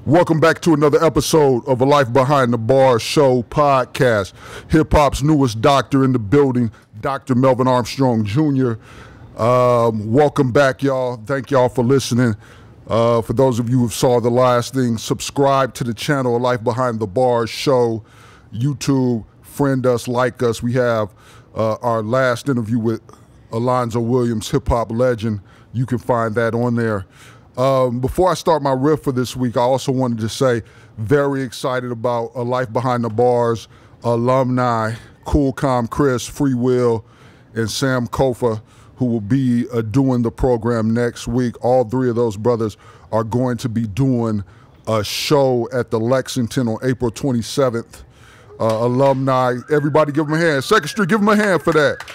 Welcome back to another episode of A Life Behind the Bars Show podcast. Hip-hop's newest doctor in the building, Dr. Melvin Armstrong Jr. Welcome back, y'all. Thank y'all for listening. For those of you who saw the last thing, subscribe to the channel, A Life Behind the Bars Show, YouTube, friend us, like us. We have our last interview with Alonzo Williams, hip-hop legend. You can find that on there. Before I start my riff for this week, I also wanted to say very excited about A Life Behind the Bars alumni, Cool Calm Chris, Free Will, and Sam Kofa, who will be doing the program next week. All three of those brothers are going to be doing a show at the Lexington on April 27th. Alumni, everybody give them a hand. 2nd Street, give them a hand for that.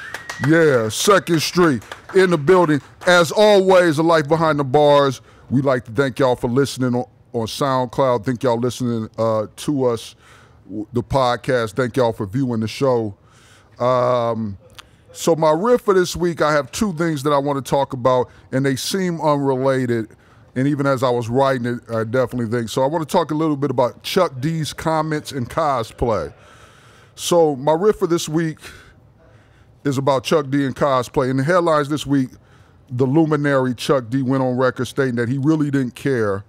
Yeah, 2nd Street in the building. As always, A Life Behind the Bars. We'd like to thank y'all for listening on SoundCloud. Thank y'all listening to us, the podcast. Thank y'all for viewing the show. So my riff for this week, I have two things that I want to talk about, and they seem unrelated. And even as I was writing it, I definitely think so. I want to talk a little bit about Chuck D's comments and cosplay. So my riff for this week is about Chuck D and cosplay. In the headlines this week, the luminary Chuck D went on record stating that he really didn't care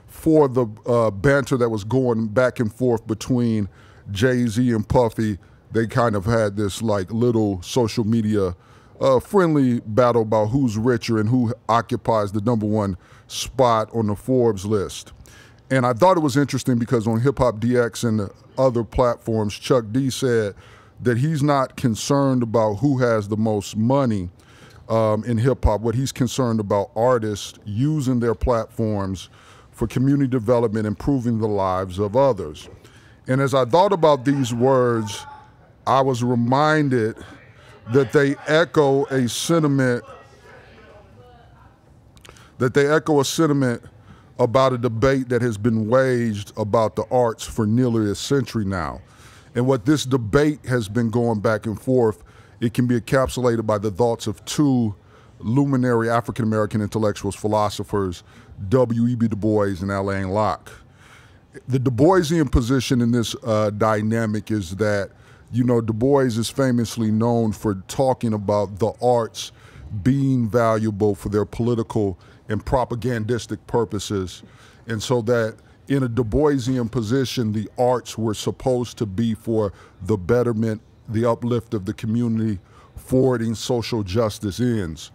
for the banter that was going back and forth between Jay-Z and Puffy. They kind of had this like little social media friendly battle about who's richer and who occupies the #1 spot on the Forbes list. And I thought it was interesting because on Hip Hop DX and the other platforms, Chuck D said that he's not concerned about who has the most money in hip-hop. What he's concerned about artists using their platforms for community development, improving the lives of others. And as I thought about these words, I was reminded that they echo a sentiment about a debate that has been waged about the arts for nearly a century now. And what this debate has been going back and forth, it can be encapsulated by the thoughts of two luminary African-American intellectuals, philosophers, W.E.B. Du Bois and Alain Locke. The Du Boisian position in this dynamic is that, you know, Du Bois is famously known for talking about the arts being valuable for their political and propagandistic purposes. And so that in a Du Boisian position, the arts were supposed to be for the betterment, the uplift of the community, forwarding social justice ends.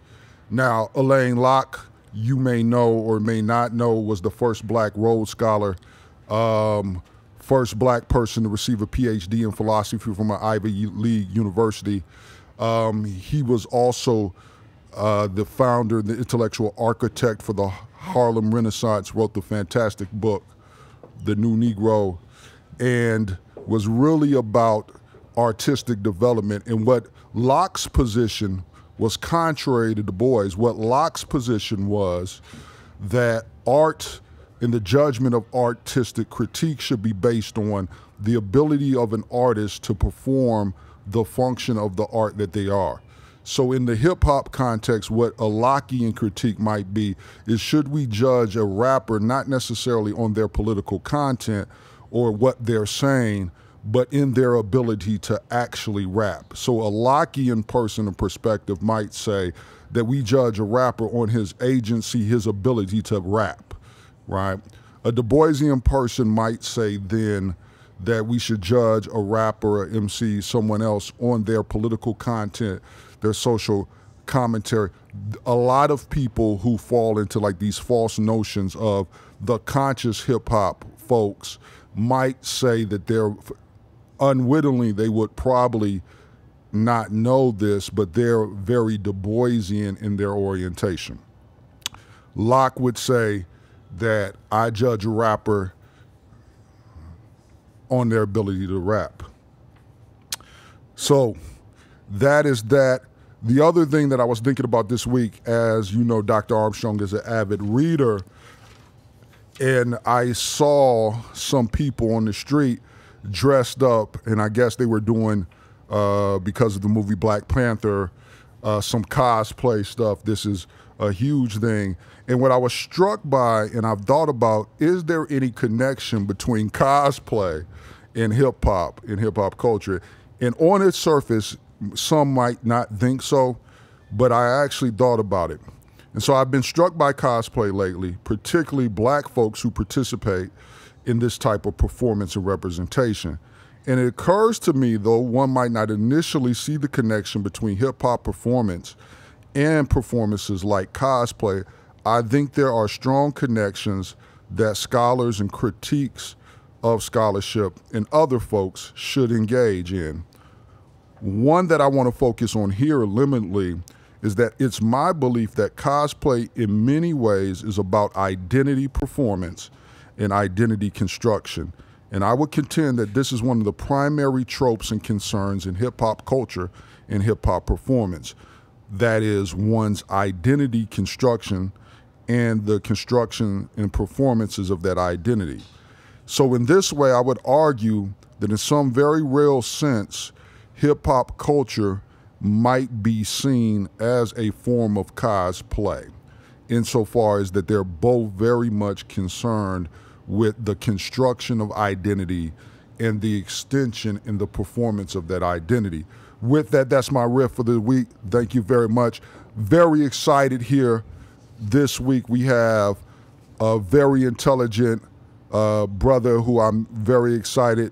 Now, Alain Locke, you may know or may not know, was the first black Rhodes Scholar, first black person to receive a PhD in philosophy from an Ivy League university. He was also the founder, the intellectual architect for the Harlem Renaissance, wrote the fantastic book, The New Negro, and was really about artistic development. And what Locke's position was contrary to Du Bois. What Locke's position was that art and the judgment of artistic critique should be based on the ability of an artist to perform the function of the art that they are. So in the hip hop context, what a Lockean critique might be is, should we judge a rapper not necessarily on their political content or what they're saying, but in their ability to actually rap. So a Lockean person or perspective might say that we judge a rapper on his agency, his ability to rap, right? A Du Boisian person might say then that we should judge a rapper, a MC, someone else on their political content, their social commentary. A lot of people who fall into like these false notions of the conscious hip hop folks might say that they're unwittingly, they would probably not know this, but they're very Du Boisian in their orientation. Locke would say that I judge a rapper on their ability to rap. So that is that. The other thing that I was thinking about this week, as you know, Dr. Armstrong is an avid reader, and I saw some people on the street dressed up, and I guess they were doing, because of the movie Black Panther, some cosplay stuff. This is a huge thing. And what I was struck by, and I've thought about, is there any connection between cosplay and hip hop culture? And on its surface, some might not think so, but I actually thought about it. And so I've been struck by cosplay lately, particularly black folks who participate in this type of performance and representation. And it occurs to me, though one might not initially see the connection between hip hop performance and performances like cosplay, I think there are strong connections that scholars and critiques of scholarship and other folks should engage in. One that I want to focus on here limitedly is that it's my belief that cosplay in many ways is about identity performance and identity construction. And I would contend that this is one of the primary tropes and concerns in hip hop culture and hip hop performance. That is one's identity construction and the construction and performances of that identity. So in this way, I would argue that in some very real sense, hip hop culture might be seen as a form of cosplay, insofar as that they're both very much concerned with the construction of identity and the extension and the performance of that identity. With that, that's my riff for the week. Thank you very much. Very excited here. This week we have a very intelligent brother who I'm very excited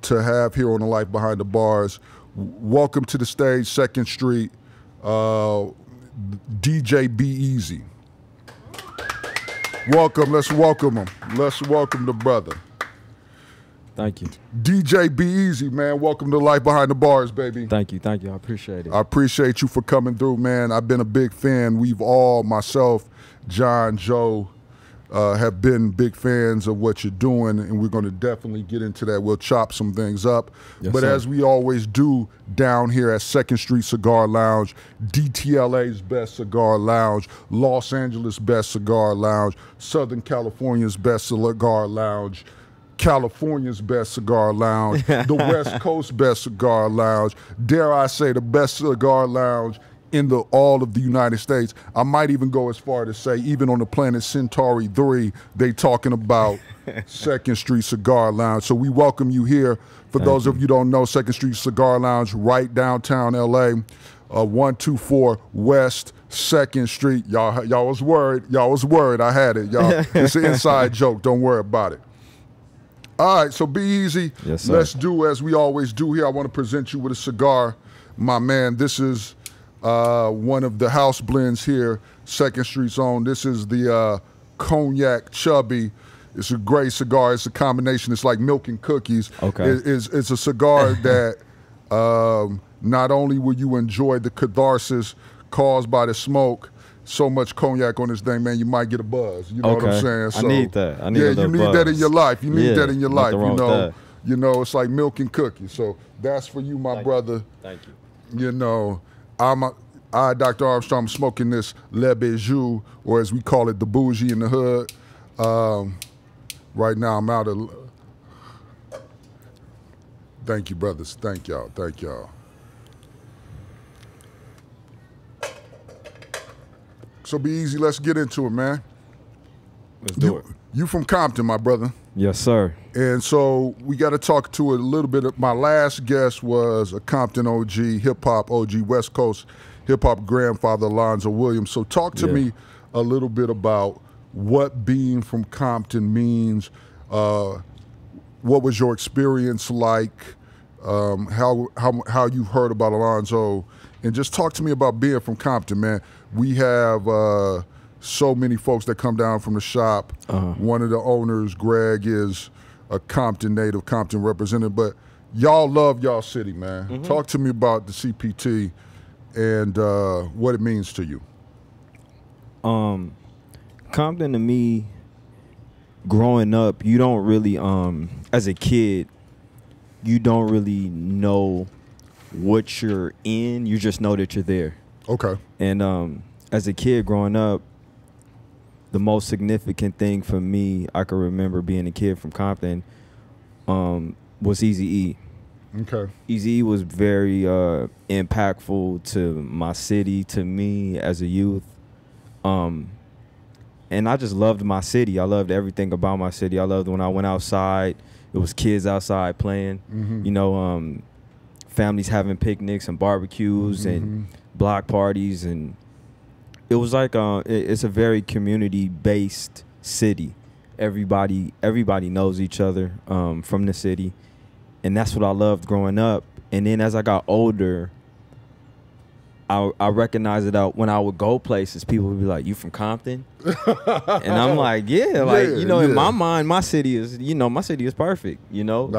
to have here on the Life Behind the Bars. Welcome to the stage, 2nd Street, DJ B-Eazy. Welcome, let's welcome him. Let's welcome the brother. Thank you. DJ B-Eazy, man, welcome to Life Behind the Bars, baby. Thank you, I appreciate it. I appreciate you for coming through, man. I've been a big fan. We've all, myself, John, Joe, have been big fans of what you're doing, and we're going to definitely get into that. We'll chop some things up. Yes, but sir. as we always do down here at 2nd Street Cigar Lounge, DTLA's best cigar lounge, Los Angeles' best cigar lounge, Southern California's best cigar lounge, California's best cigar lounge, the West Coast best cigar lounge, dare I say the best cigar lounge in all of the United States. I might even go as far to say, even on the planet Centauri 3, they talking about 2nd Street Cigar Lounge. So we welcome you here. For those of you who don't know, 2nd Street Cigar Lounge, right downtown LA, 124 West 2nd Street. Y'all was worried. Y'all was worried. I had it, y'all. It's an inside joke. Don't worry about it. All right, so B-Eazy. Yes, sir. Let's do as we always do here. I want to present you with a cigar, my man. This is one of the house blends here, 2nd Street's own. This is the Cognac Chubby. It's a great cigar. It's a combination. It's like milk and cookies. Okay. It's a cigar that not only will you enjoy the catharsis caused by the smoke, so much cognac on this thing, man, you might get a buzz. You know what I'm saying? So, I need that. I need yeah, a little you need that in your life. You need that in your life. Nothing wrong with that. You know, it's like milk and cookies. So that's for you, my brother. Thank you. You know, I, Dr. Armstrong, I'm smoking this Le Bijou, or as we call it, the bougie in the hood. Right now, I'm out of. Thank you, brothers. Thank y'all. Thank y'all. So B-Eazy, let's get into it, man. Let's do it. You from Compton, my brother. Yes, sir. And so we got to talk to it a little bit. My last guest was a Compton OG, hip-hop OG, West Coast hip-hop grandfather, Alonzo Williams. So talk to me a little bit about what being from Compton means. What was your experience like? How you heard about Alonzo? And just talk to me about being from Compton, man. We have so many folks that come down from the shop. One of the owners, Greg, is a Compton native, Compton representative. But y'all love y'all city, man. Talk to me about the CPT and what it means to you. Compton to me, growing up, you don't really, as a kid, you don't really know what you're in. You just know that you're there. Okay. And as a kid growing up, the most significant thing for me, I can remember being a kid from Compton, was Eazy-E. Okay. Eazy-E was very impactful to my city, to me as a youth. And I just loved my city. I loved everything about my city. I loved when I went outside. It was kids outside playing. You know, families having picnics and barbecues and block parties, and it was like it's a very community-based city. Everybody knows each other from the city, and that's what I loved growing up. And then as I got older, I recognized that when I would go places, people would be like, "You from Compton?" And I'm like, "Yeah, like you know, in my mind, my city is perfect, you know."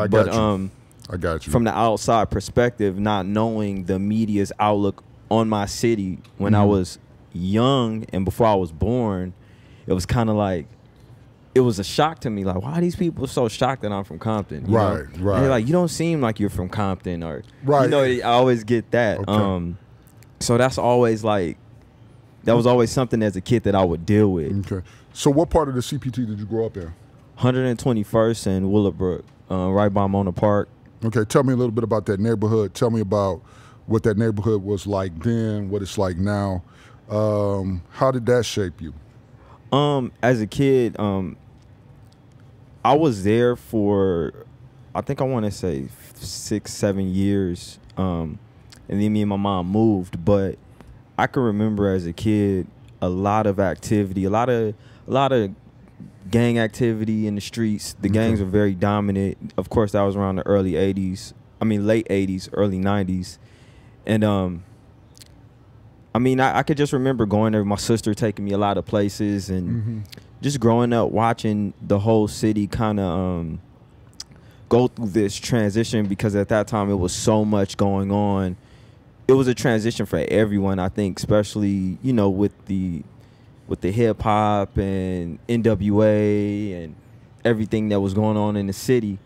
I got you. From the outside perspective, not knowing the media's outlook on my city when I was young and before I was born, it was kind of like, it was a shock to me. Like, why are these people so shocked that I'm from Compton? You know? Right. And they're like, you don't seem like you're from Compton, or right. You know, I always get that. Okay. So that's always like, that was always something as a kid that I would deal with. Okay. So what part of the CPT did you grow up in? 121st and Willowbrook, right by Mona Park. Okay, tell me a little bit about that neighborhood. Tell me about what that neighborhood was like then, what it's like now. How did that shape you? As a kid, I was there for, I think I want to say 6-7 years. And then me and my mom moved, but I can remember as a kid a lot of activity, a lot of gang activity in the streets. The gangs were very dominant. Of course, that was around the late 80s, early 90s. And I mean, I could just remember going there, my sister taking me a lot of places, and just growing up watching the whole city kind of go through this transition, because at that time it was so much going on. It was a transition for everyone, I think, especially, you know, with the hip hop and NWA and everything that was going on in the city.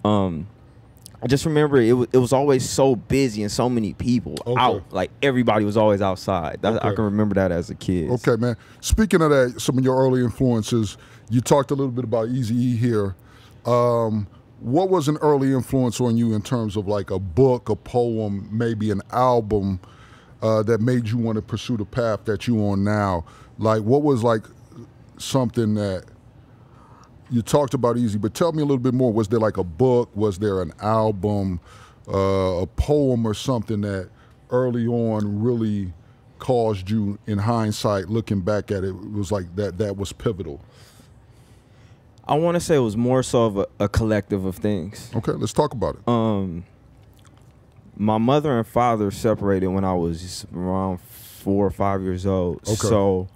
I just remember it was always so busy and so many people out. Like, everybody was always outside. I can remember that as a kid. Okay, man. Speaking of that, some of your early influences, you talked a little bit about Eazy-E here. What was an early influence on you in terms of like a book, a poem, maybe an album that made you want to pursue the path that you on now? Like, what was like something that you talked about Eazy, but tell me a little bit more. Was there like a book? Was there an album, a poem or something that early on really caused you, in hindsight, looking back at it, was like that was pivotal? I want to say it was more so of a collective of things. Okay, let's talk about it. My mother and father separated when I was around 4 or 5 years old. Okay. So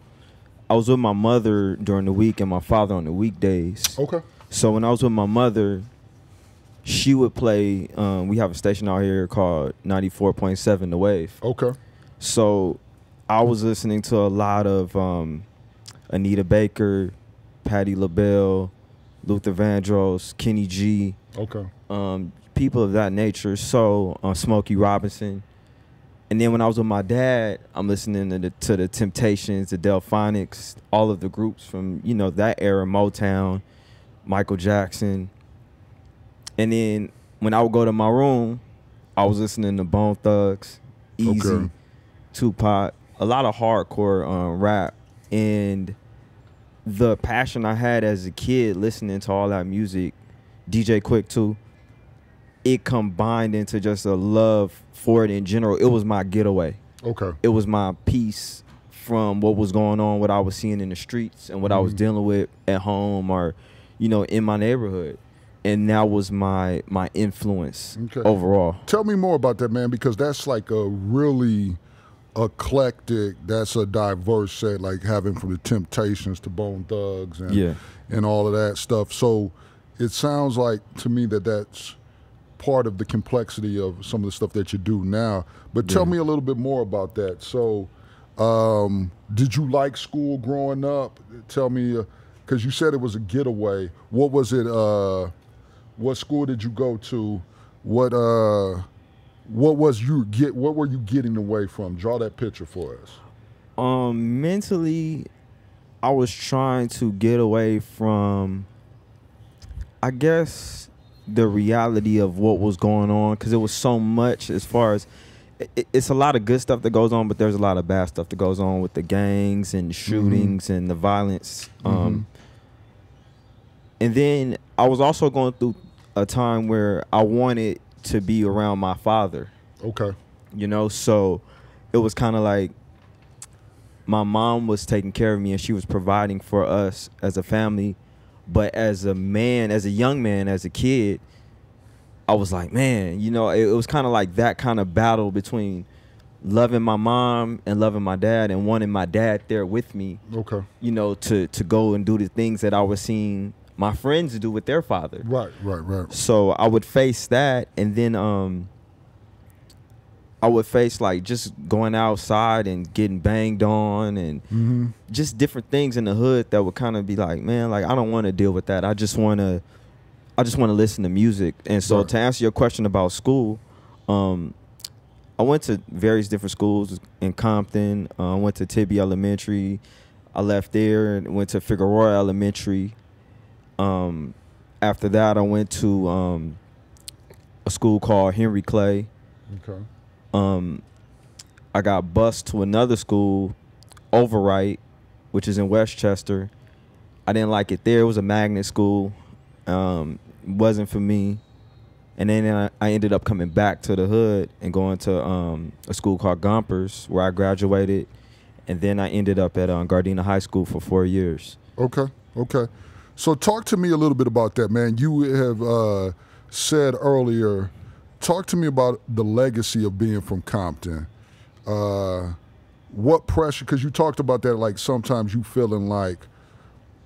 I was with my mother during the week and my father on the weekdays. Okay. So when I was with my mother, she would play, we have a station out here called 94.7 The Wave. Okay. So I was listening to a lot of Anita Baker, Patti LaBelle, Luther Vandross, Kenny G. Okay. People of that nature. So Smokey Robinson. And then when I was with my dad, I'm listening to the Temptations, the Delphonics, all of the groups from, you know, that era, Motown, Michael Jackson. And then when I would go to my room, I was listening to Bone Thugs, Eazy, Tupac, a lot of hardcore rap. And the passion I had as a kid listening to all that music, DJ Quick too, it combined into just a love for it in general. It was my getaway. Okay. It was my peace from what was going on, what I was seeing in the streets and what I was dealing with at home or, you know, in my neighborhood. And that was my influence overall. Tell me more about that, man, because that's like a really eclectic, that's a diverse set, like having from the Temptations to Bone Thugs and all of that stuff. So it sounds like to me that that's part of the complexity of some of the stuff that you do now. But tell me a little bit more about that. So did you like school growing up? Tell me, because you said it was a getaway. What was it, what school did you go to? What were you getting away from? Draw that picture for us. Mentally, I was trying to get away from, I guess, the reality of what was going on, because it was so much as far as it's a lot of good stuff that goes on, but there's a lot of bad stuff that goes on with the gangs and shootings and the violence. And then I was also going through a time where I wanted to be around my father. Okay. You know, so it was kind of like my mom was taking care of me and she was providing for us as a family. But as a man, as a young man, as a kid, I was like, man, you know, it was kind of like that kind of battle between loving my mom and loving my dad and wanting my dad there with me. Okay. You know, to go and do the things that I was seeing my friends do with their father. Right. So I would face that, and then I would face like just going outside and getting banged on and just different things in the hood that would kind of be like, man, like I don't want to deal with that. I just want to listen to music. And so to answer your question about school, I went to various different schools in Compton. I went to Tibby Elementary. I left there and went to Figueroa Elementary. After that, I went to a school called Henry Clay. Okay. I got bused to another school, Overwright, which is in Westchester. I didn't like it there. It was a magnet school. Wasn't for me. And then I ended up coming back to the hood and going to a school called Gompers, where I graduated. And then I ended up at Gardena High School for 4 years. Okay. So talk to me a little bit about that, man. You have said earlier, talk to me about the legacy of being from Compton. What pressure, because you talked about that, like sometimes you feeling like,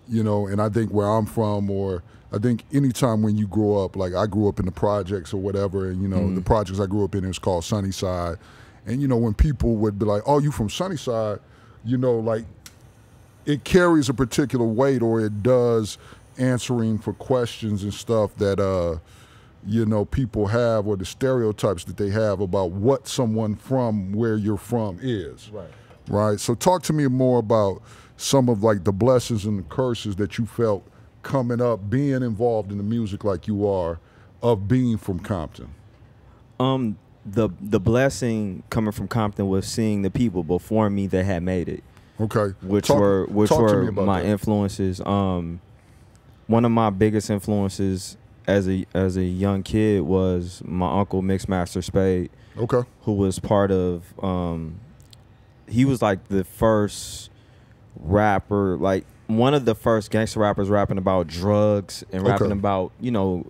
you know, and I think where I'm from, or I think anytime when you grow up, like I grew up in the projects or whatever, and, you know, the projects I grew up in is called Sunnyside. And, you know, when people would be like, oh, you from Sunnyside, you know, like it carries a particular weight, or it does, answering for questions and stuff that, you know, people have, or the stereotypes that they have about what someone from where you're from is. Right. So talk to me more about some of like the blessings and the curses that you felt coming up, being involved in the music like you are, of being from Compton. The blessing coming from Compton was seeing the people before me that had made it. Okay. Which were my influences. One of my biggest influences as a young kid was my uncle Mixmaster Spade. Okay. Who was part of he was like the first rapper, like one of the first gangster rappers rapping about drugs and rapping about, you know,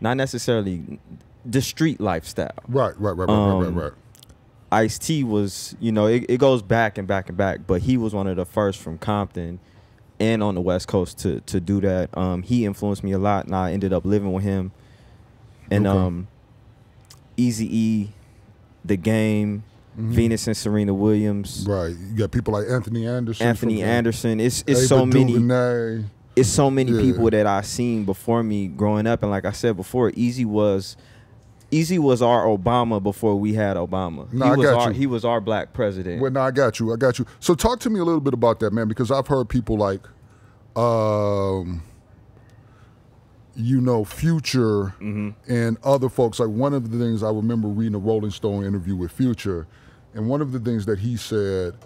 not necessarily the street lifestyle. Right. Ice-T was, you know, it goes back and back and back, but he was one of the first from Compton and on the West Coast to do that. He influenced me a lot, and I ended up living with him. And Eazy-E, The Game, Venus and Serena Williams. Right. You got people like Anthony Anderson. It's so many. DuVernay. It's so many people that I seen before me growing up, and like I said before, Eazy was our Obama before we had Obama. No, he was our black president. Well, no, I got you. So talk to me a little bit about that, man, because I've heard people like, you know, Future and other folks. Like one of the things I remember reading a Rolling Stone interview with Future, and one of the things that he said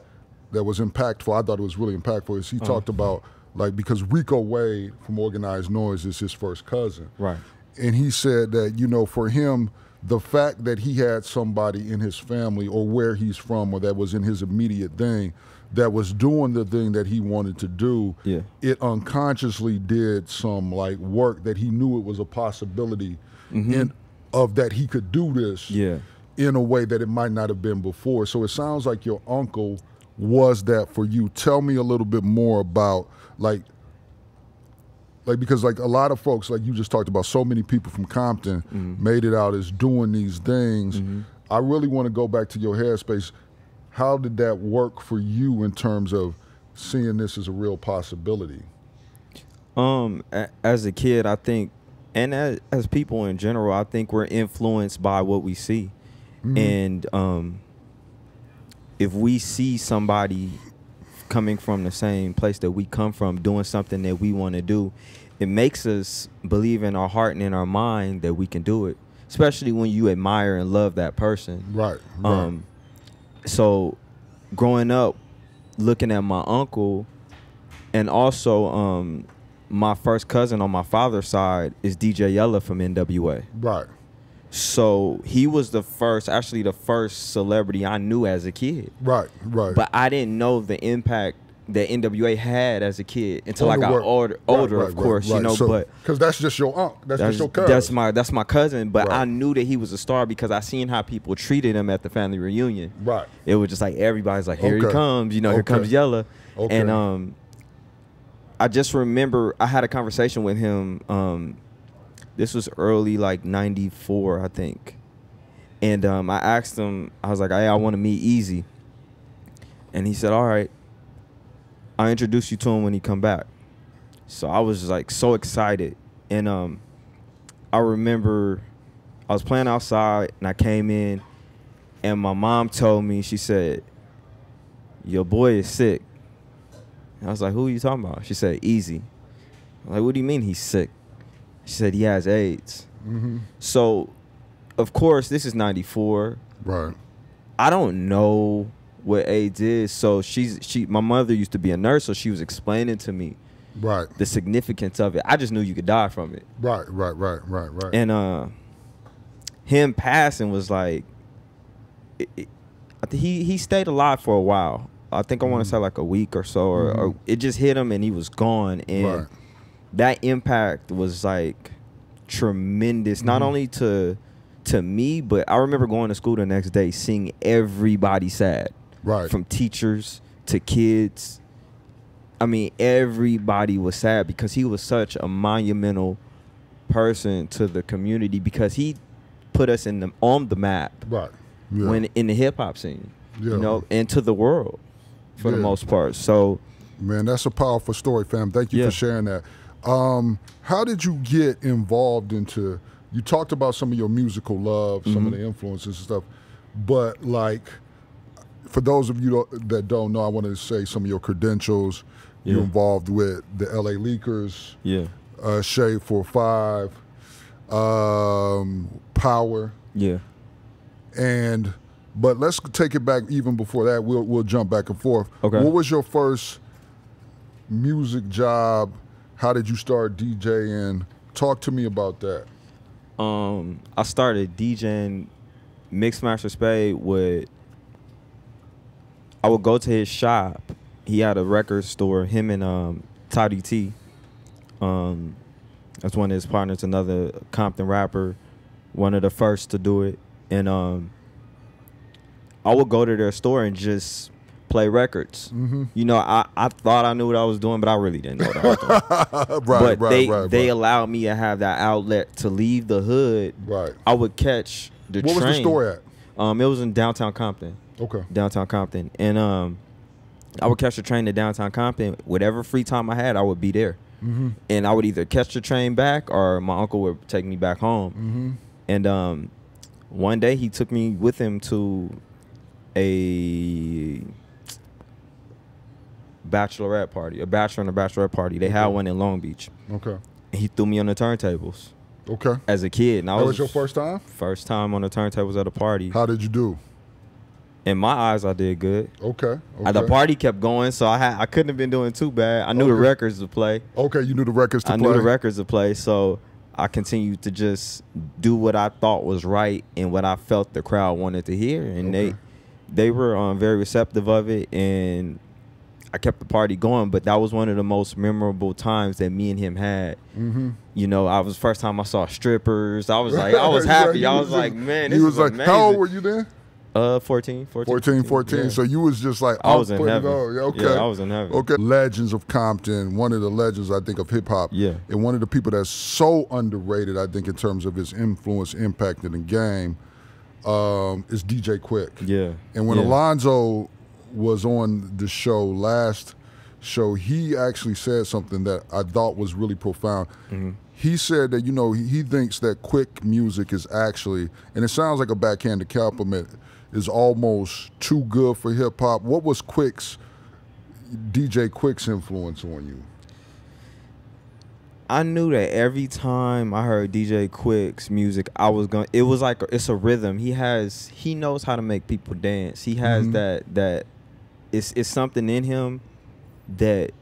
that was impactful, I thought it was really impactful, is he talked about, like, because Rico Wade from Organized Noise is his first cousin. Right. And he said that, you know, for him, the fact that he had somebody in his family or where he's from or that was in his immediate thing that was doing the thing that he wanted to do, it unconsciously did some like work that he knew it was a possibility of that he could do this in a way that it might not have been before. So it sounds like your uncle was that for you. Tell me a little bit more about like because like a lot of folks, like you just talked about, so many people from Compton made it out as doing these things. I really want to go back to your headspace. How did that work for you in terms of seeing this as a real possibility? As a kid, I think, and as people in general, I think we're influenced by what we see. And if we see somebody coming from the same place that we come from, doing something that we want to do, it makes us believe in our heart and in our mind that we can do it. especially when you admire and love that person. Right. Right. So growing up, looking at my uncle, and also my first cousin on my father's side is DJ Yella from NWA. Right. So he was the first celebrity I knew as a kid. Right. Right. But I didn't know the impact that NWA had as a kid until I got older, of course, you know. So, but because that's just your uncle, that's just your cousin. That's my cousin. But I knew that he was a star because I seen how people treated him at the family reunion. Right. It was just like everybody's like, here he comes, you know, here comes Yella. And I just remember I had a conversation with him. This was early, like 94, I think. And I asked him, I was like, hey, I want to meet Eazy. And he said, all right. I'll introduce you to him when he come back. So I was like so excited. And I remember I was playing outside and I came in and my mom told me, she said, your boy is sick. And I was like, who are you talking about? She said, Eazy. I'm like, what do you mean he's sick? She said he has AIDS. So, of course, this is 94. Right. I don't know what AIDS is. So my mother used to be a nurse, so she was explaining to me the significance of it. I just knew you could die from it. Right. And him passing was like, I think he stayed alive for a while. I think I want to say like a week or so, or it just hit him and he was gone. And that impact was like tremendous, not only to me, but I remember going to school the next day seeing everybody sad. Right. From teachers to kids. I mean, everybody was sad because he was such a monumental person to the community because he put us on the map. Right. Yeah. When in the hip hop scene. Yeah. You know, and to the world for the most part. So, man, that's a powerful story, fam. Thank you for sharing that. How did you get involved into, you talked about some of your musical love, some of the influences and stuff, but like, for those of you that don't know, I wanted to say some of your credentials. You're involved with the LA Leakers, Shade 45, Power. Yeah. But let's take it back even before that. We'll jump back and forth. Okay. What was your first music job? How did you start DJing? Talk to me about that. I started DJing Mixmaster Spade with, I would go to his shop. He had a record store, him and Toddy T. That's one of his partners, another Compton rapper, one of the first to do it. And I would go to their store and just play records. You know, I thought I knew what I was doing, but I really didn't know what I was doing. They allowed me to have that outlet to leave the hood. Right. I would catch the train. What was the store at? It was in downtown Compton. Okay. Downtown Compton. And I would catch the train to downtown Compton. Whatever free time I had, I would be there. And I would either catch the train back or my uncle would take me back home. And one day he took me with him to a bachelorette party, a bachelor and a bachelorette party. They had one in Long Beach. Okay. And he threw me on the turntables. Okay. As a kid. And that was your first time? First time on the turntables at a party. How did you do? In my eyes, I did good. Okay. The party kept going, so I couldn't have been doing too bad. I knew the records to play. Okay, you knew the records to play. I knew the records to play, so I continued to just do what I thought was right and what I felt the crowd wanted to hear, and they were very receptive of it, and I kept the party going. But that was one of the most memorable times that me and him had. You know, I was the first time I saw strippers. I was like, I was happy. I was like, man, this is amazing. How old were you then? 14. Yeah. So you was just like, I was in heaven. Okay. Yeah, I was in heaven. Okay. Legends of Compton, one of the legends, I think, of hip hop. Yeah. And one of the people that's so underrated, I think, in terms of his influence, impact in the game, is DJ Quick. Yeah. And when Alonzo was on the show last show, he actually said something that I thought was really profound. He said that, you know, he thinks that Quick music is actually, and it sounds like a backhanded compliment, is almost too good for hip hop. What was DJ Quick's influence on you? I knew that every time I heard DJ Quick's music, I was going. It was like it's a rhythm. He knows how to make people dance. He has that. It's something in him that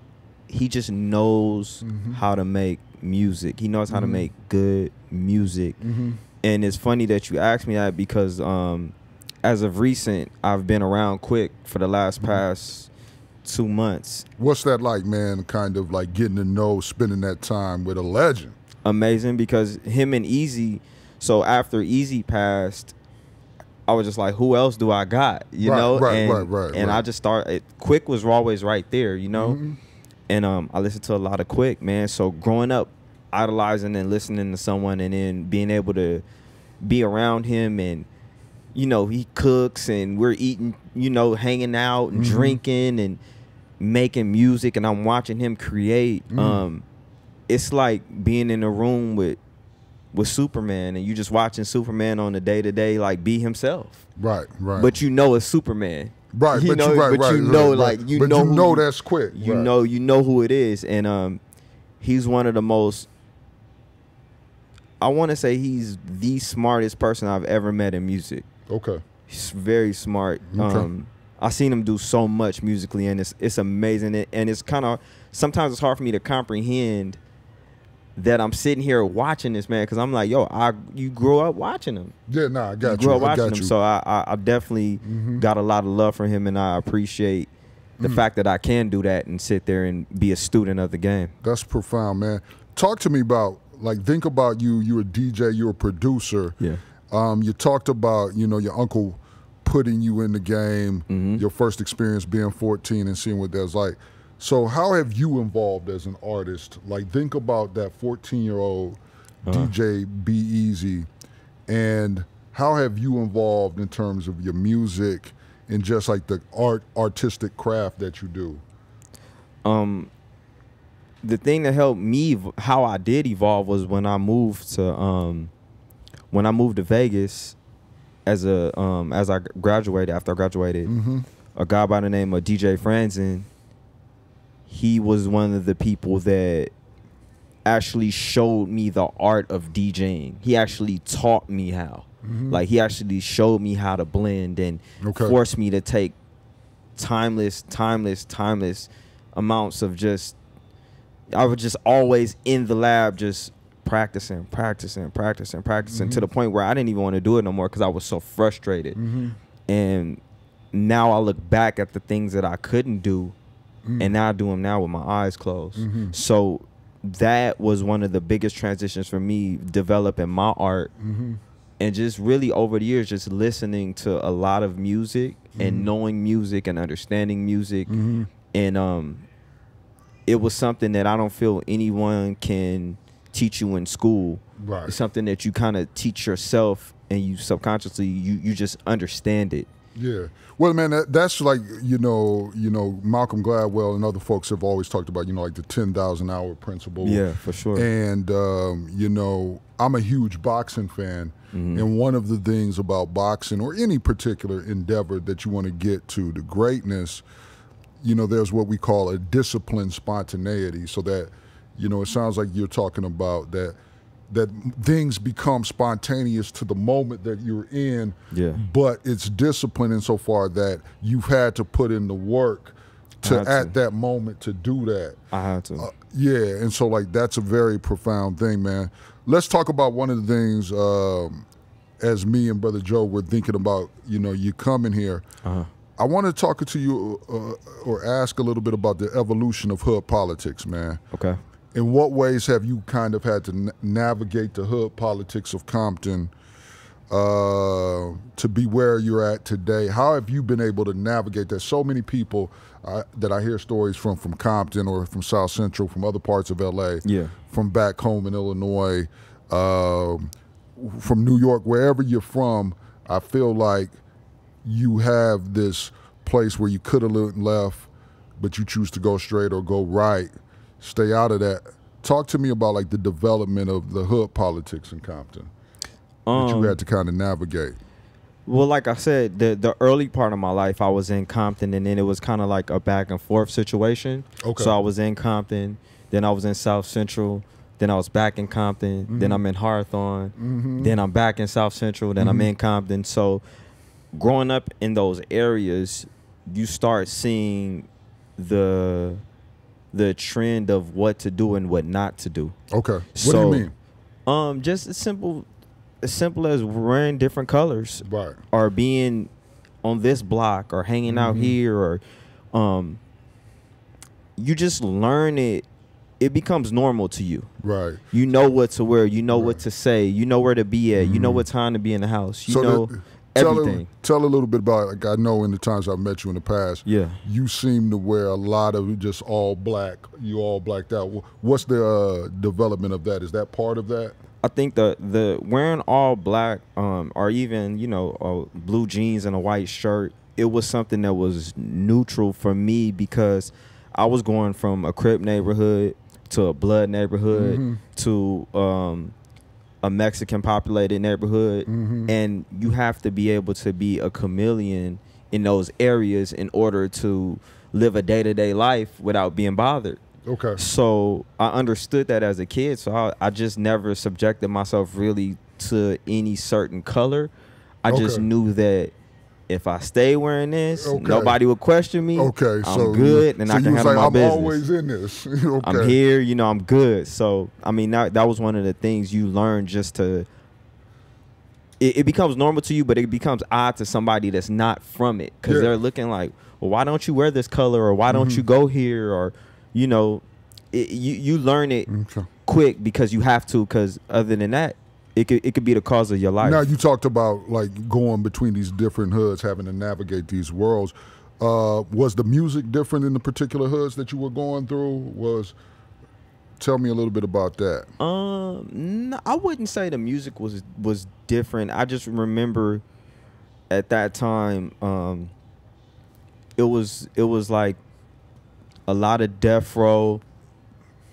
he just knows how to make music. He knows how to make good music. And it's funny that you asked me that because as of recent, I've been around Quick for the last past 2 months. What's that like, man? Kind of like getting to know, spending that time with a legend. Amazing, because him and Eazy. So after Eazy passed, I was just like, who else do I got? You know, and I just started. Quick was always right there, you know, and I listened to a lot of Quick, man. So growing up, idolizing and listening to someone, and then being able to be around him, and you know, he cooks and we're eating, you know, hanging out and drinking and making music, and I'm watching him create. It's like being in a room with Superman, and you just watching Superman on the day-to-day, like, be himself. Right. But you know it's Superman. Right, you know, but you know, like, you know that's Quick. You know who it is, and he's one of the most. I want to say he's the smartest person I've ever met in music. Okay. He's very smart. Okay. I seen him do so much musically, and it's amazing. And it's kind of, sometimes it's hard for me to comprehend that I'm sitting here watching this man, because I'm like, yo, you grew up watching him. Yeah, nah, I got you. Grew up watching him, so I definitely got a lot of love for him, and I appreciate the fact that I can do that and sit there and be a student of the game. That's profound, man. Talk to me about, like, think about you. You're a DJ. You're a producer. Yeah. You talked about, you know, your uncle putting you in the game, your first experience being 14 and seeing what that's like. So how have you evolved as an artist? Like, think about that 14-year-old DJ B-Eazy, and how have you evolved in terms of your music and just like the artistic craft that you do? The thing that helped me, how I did evolve, was when I moved to Vegas as I graduated. After I graduated, a guy by the name of DJ Franzen, he was one of the people that actually showed me the art of DJing. He actually taught me how. Like, he actually showed me how to blend and forced me to take timeless amounts of just, I was just always in the lab just practicing to the point where I didn't even want to do it no more because I was so frustrated. And now I look back at the things that I couldn't do, and now I do them now with my eyes closed. So that was one of the biggest transitions for me, developing my art. And just really over the years, just listening to a lot of music and knowing music and understanding music. And it was something that I don't feel anyone can teach you in school. Right. It's something that you kind of teach yourself, and you subconsciously, you just understand it. Yeah. Well, man, that's like, you know, Malcolm Gladwell and other folks have always talked about, you know, like the 10,000 hour principle. Yeah, for sure. And, you know, I'm a huge boxing fan. And one of the things about boxing, or any particular endeavor that you want to get to the greatness, you know, there's what we call a disciplined spontaneity. So that, you know, it sounds like you're talking about that things become spontaneous to the moment that you're in, but it's discipline insofar that you've had to put in the work at that moment to do that. I had to. Yeah, and so, like, that's a very profound thing, man. Let's talk about one of the things, as me and Brother Joe were thinking about, you know, you coming here. I want to talk to you or ask a little bit about the evolution of hood politics, man. Okay. In what ways have you kind of had to navigate the hood politics of Compton to be where you're at today? How have you been able to navigate that? So many people that I hear stories from Compton or from South Central, from other parts of LA, from back home in Illinois, from New York, wherever you're from, I feel like you have this place where you could have left, but you choose to go straight or go right. Stay out of that. Talk to me about, like, the development of the hood politics in Compton that you had to kind of navigate. Well, like I said, the early part of my life, I was in Compton, and then it was kind of like a back and forth situation. Okay. So I was in Compton, then I was in South Central, then I was back in Compton, then I'm in Hawthorne, then I'm back in South Central, then I'm in Compton. So growing up in those areas, you start seeing the trend of what to do and what not to do. Okay. What do you mean? Just as simple as wearing different colors, Right. or being on this block, or hanging out here, or you just learn it. It becomes normal to you. Right. You know what to wear. You know what to say. You know where to be at. You know what time to be in the house. You know everything. Tell a little bit about, like, I know in the times I've met you in the past, you seem to wear a lot of just all black. You all blacked out. What's the development of that? Is that part of that? I think the wearing all black, or even, you know, blue jeans and a white shirt, it was something that was neutral for me, because I was going from a Crip neighborhood to a Blood neighborhood to a Mexican populated neighborhood, and you have to be able to be a chameleon in those areas in order to live a day-to-day life without being bothered. Okay. So I understood that as a kid, so I just never subjected myself really to any certain color. I just knew that if I stay wearing this, nobody would question me. Okay, I'm good, and I can handle my business. I'm always in this. Okay. I'm here, you know, I'm good. So, I mean, that was one of the things you learn, just to, it becomes normal to you, but it becomes odd to somebody that's not from it, because they're looking like, well, why don't you wear this color, or why don't you go here, or, you know, you learn it quick because you have to, because other than that, it could be the cause of your life. Now, you talked about, like, going between these different hoods, having to navigate these worlds. Was the music different in the particular hoods that you were going through? Tell me a little bit about that. No, I wouldn't say the music was different. I just remember at that time, it was like a lot of death row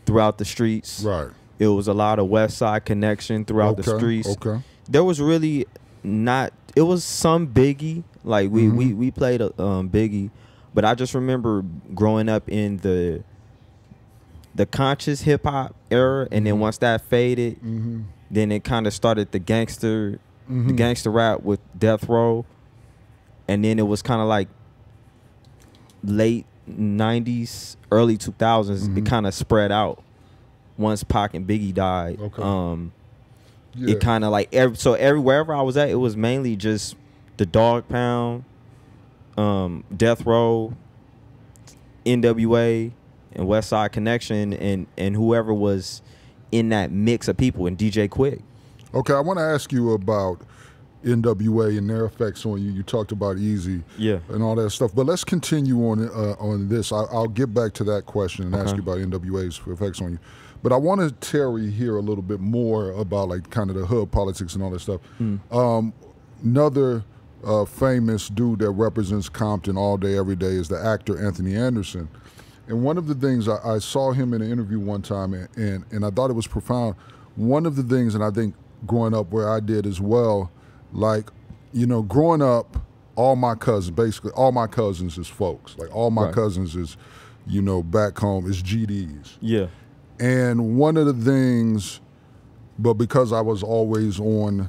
throughout the streets. Right. It was a lot of West Side Connection throughout the streets. Okay. There was really not. It was some Biggie. Like we played Biggie, but I just remember growing up in the conscious hip hop era, and then once that faded, then it kind of started the gangster rap with Death Row, and then it was kind of like late 90s, early 2000s. It kind of spread out. Once Pac and Biggie died, it kind of like wherever I was at, it was mainly just the Dog Pound, Death Row, NWA, and West Side Connection, and whoever was in that mix of people, and DJ Quick. Okay, I want to ask you about NWA and their effects on you. You talked about Eazy, and all that stuff, but let's continue on this. I'll get back to that question and ask you about NWA's effects on you. But I want to Terry hear a little bit more about, like, kind of the hood politics and all that stuff. Another famous dude that represents Compton all day, every day is the actor Anthony Anderson. And one of the things, I saw him in an interview one time, and I thought it was profound. One of the things, and I think growing up where I did as well, like, you know, growing up, all my cousins is folks. Like, all my cousins is, you know, back home is GDs. Yeah. And one of the things, but because I was always on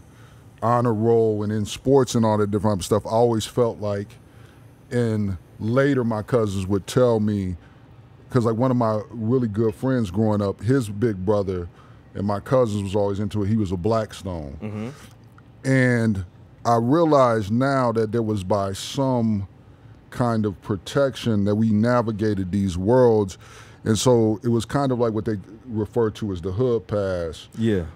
honor roll and in sports and all that different stuff, I always felt like, and later my cousins would tell me, because, like, one of my really good friends growing up, his big brother and my cousins was always into it. He was a Blackstone. And I realize now that there was, by some kind of protection, that we navigated these worlds. And so it was kind of like what they refer to as the hood pass. Yeah.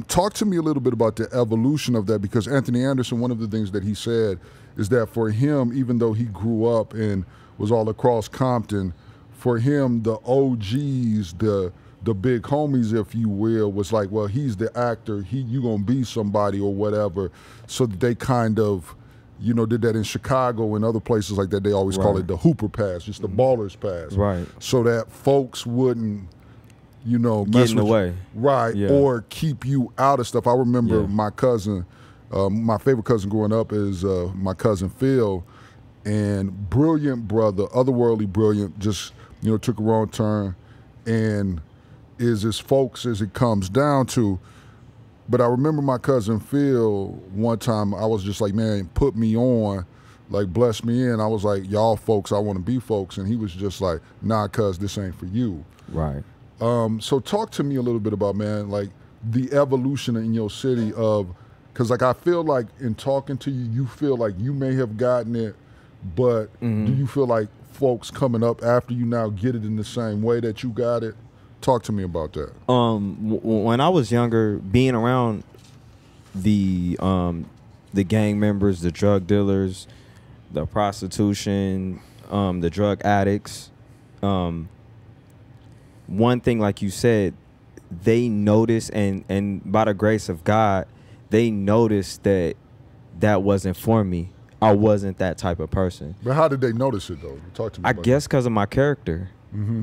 Talk to me a little bit about the evolution of that, because Anthony Anderson, one of the things that he said is that for him, even though he grew up and was all across Compton, for him, the OGs, the big homies, if you will, was like, well, he's the actor, you gonna be somebody or whatever. So that they kind of, you know, did that in Chicago and other places like that. They always call it the Hooper pass, just the baller's pass. Right. So that folks wouldn't, you know, get in the way. Right. Yeah. Or keep you out of stuff. I remember my cousin, my favorite cousin growing up is my cousin Phil, and brilliant brother, otherworldly brilliant, just, you know, took a wrong turn and is as folks as it comes down to. But I remember my cousin Phil, one time I was just like, man, put me on, like bless me in. I was like, y'all folks, I want to be folks. And he was just like, nah, cuz this ain't for you. Right. So talk to me a little bit about, man, like the evolution in your city of, because like I feel like in talking to you, you feel like you may have gotten it, but do you feel like folks coming up after you now get it in the same way that you got it? Talk to me about that. When I was younger, being around the gang members, the drug dealers, the prostitution, the drug addicts, one thing, like you said, they noticed, and by the grace of God, they noticed that wasn't for me. I wasn't that type of person. But how did they notice it, though? Talk to me I about guess because of my character,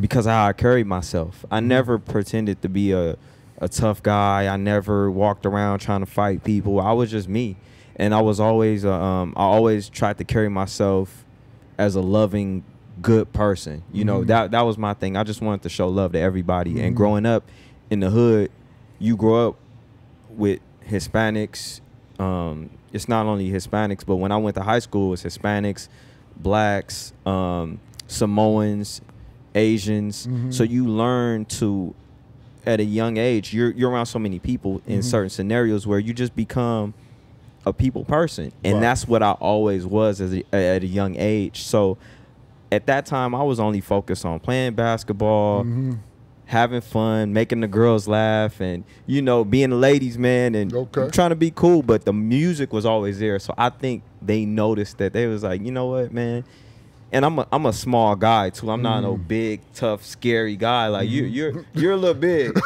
because of how I carried myself. I never pretended to be a tough guy. I never walked around trying to fight people. I was just me. And I was always, I always tried to carry myself as a loving, good person. You know, that was my thing. I just wanted to show love to everybody. And growing up in the hood, you grow up with Hispanics. It's not only Hispanics, but when I went to high school, it was Hispanics, blacks, Samoans, Asians. So you learn to, at a young age, you're around so many people in certain scenarios where you just become a people person. And that's what I always was at a young age. So at that time, I was only focused on playing basketball, having fun, making the girls laugh, and, you know, being a ladies' man and trying to be cool. But the music was always there. So I think they noticed that. They was like, you know what, man? And I'm a small guy too. I'm not no big, tough, scary guy. Like you're a little big.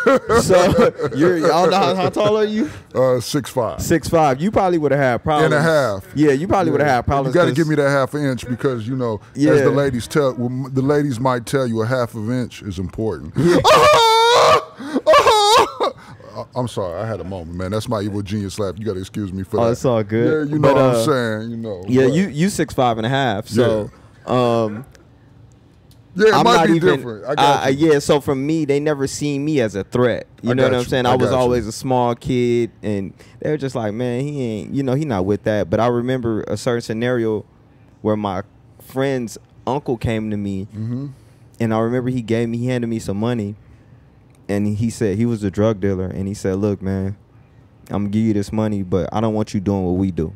So I don't know how tall are you? 6'5". 6'5". You probably would have had problems. And a half. Yeah, you probably would have had problems. You got to give me that half an inch because, you know, as the ladies tell, the ladies might tell you a half of an inch is important. Yeah. I'm sorry, I had a moment, man. That's my evil genius laugh. You got to excuse me for that. Oh, it's all good. Yeah, you know what I'm saying. You know. Yeah, you 6'5" and a half. So. Yeah, it I'm might not be even, different. I got yeah, so for me, they never seen me as a threat. You know what I'm saying? I was always a small kid, and they were just like, man, he ain't, you know, he not with that. But I remember a certain scenario where my friend's uncle came to me, and I remember he handed me some money, and he said, he was a drug dealer, and he said, look, man, I'm gonna give you this money, but I don't want you doing what we do.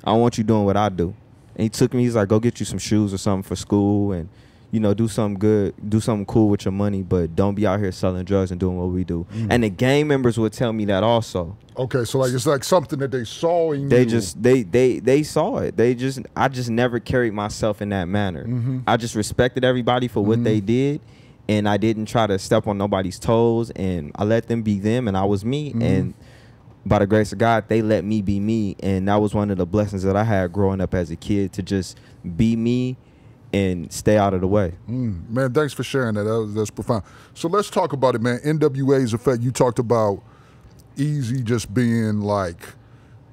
I want you doing what I do. And he took me, he's like, go get you some shoes or something for school and, you know, do something good, do something cool with your money, but don't be out here selling drugs and doing what we do. And the gang members would tell me that also. Okay, so like it's like something that they saw in you. They saw it. I just never carried myself in that manner. I just respected everybody for what they did, and I didn't try to step on nobody's toes, and I let them be them and I was me. And by the grace of God, they let me be me, and that was one of the blessings that I had growing up as a kid, to just be me and stay out of the way. Man, thanks for sharing that. That's profound. So let's talk about it, man. NWA's effect. You talked about Eazy just being like,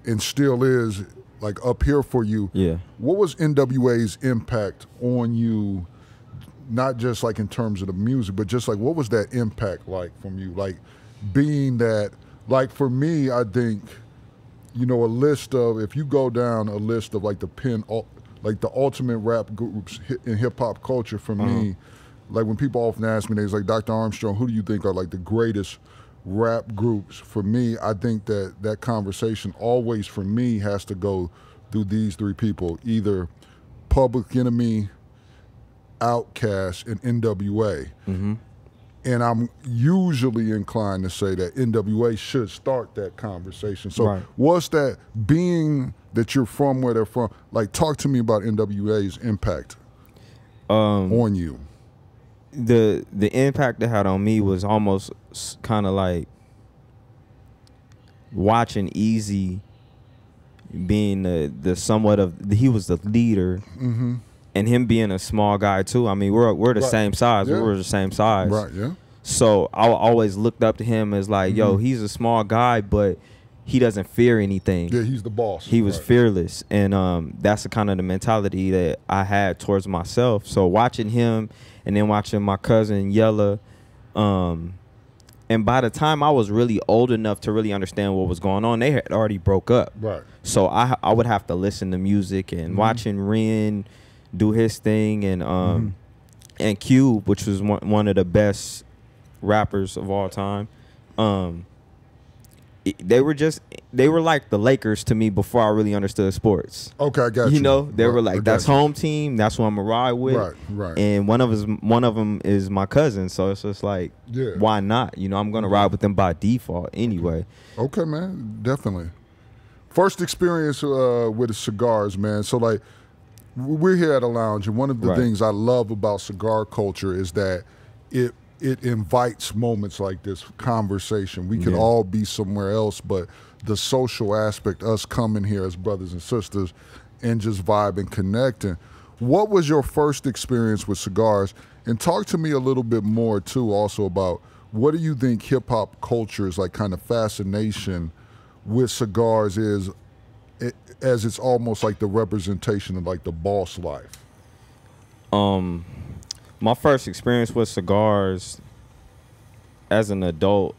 and still is, like up here for you. Yeah. What was NWA's impact on you, not just like in terms of the music, but just like what was that impact like from you? Like being that, like for me, I think, you know, a list of, if you go down a list of like like the ultimate rap groups in hip hop culture for me, like when people often ask me, they're like, Dr. Armstrong, who do you think are like the greatest rap groups? For me, I think that conversation always for me has to go through these three people, either Public Enemy, Outkast, and NWA. And I'm usually inclined to say that NWA should start that conversation. So what's that, being that you're from where they're from, like talk to me about NWA's impact on you. The impact it had on me was almost kind of like watching Eazy being the somewhat of, he was the leader, and him being a small guy too. I mean, we're the same size. We were the same size. Right. Yeah. So I always looked up to him as like, yo, he's a small guy, but he doesn't fear anything. Yeah, he's the boss. He was fearless, and that's the kind of the mentality that I had towards myself. So watching him, and then watching my cousin Yella, And by the time I was really old enough to really understand what was going on, they had already broke up. Right. So I would have to listen to music and watching Ren do his thing, and Cube, which was one of the best rappers of all time. They were like the Lakers to me before I really understood sports. Okay, I got you. You know, they were like, that's home team. That's who I'm gonna ride with. Right, right. And one of them is my cousin, so it's just like, why not? You know, I'm gonna ride with them by default anyway. Okay, man, definitely. First experience with cigars, man. So like, we're here at a lounge, and one of the things I love about cigar culture is that it invites moments like this conversation. We could all be somewhere else, but the social aspect, us coming here as brothers and sisters and just vibing, connecting. What was your first experience with cigars? And talk to me a little bit more too also about what do you think hip hop culture's like kind of fascination with cigars is, as it's almost like the representation of like the boss life? My first experience with cigars as an adult,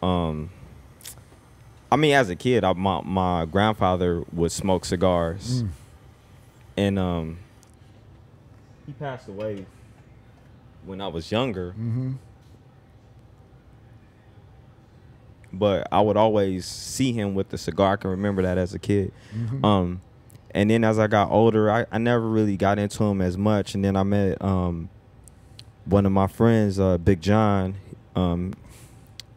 I mean, as a kid, my grandfather would smoke cigars. And he passed away when I was younger. But I would always see him with the cigar. I can remember that as a kid. And then as I got older, I never really got into him as much. And then I met one of my friends, Big John.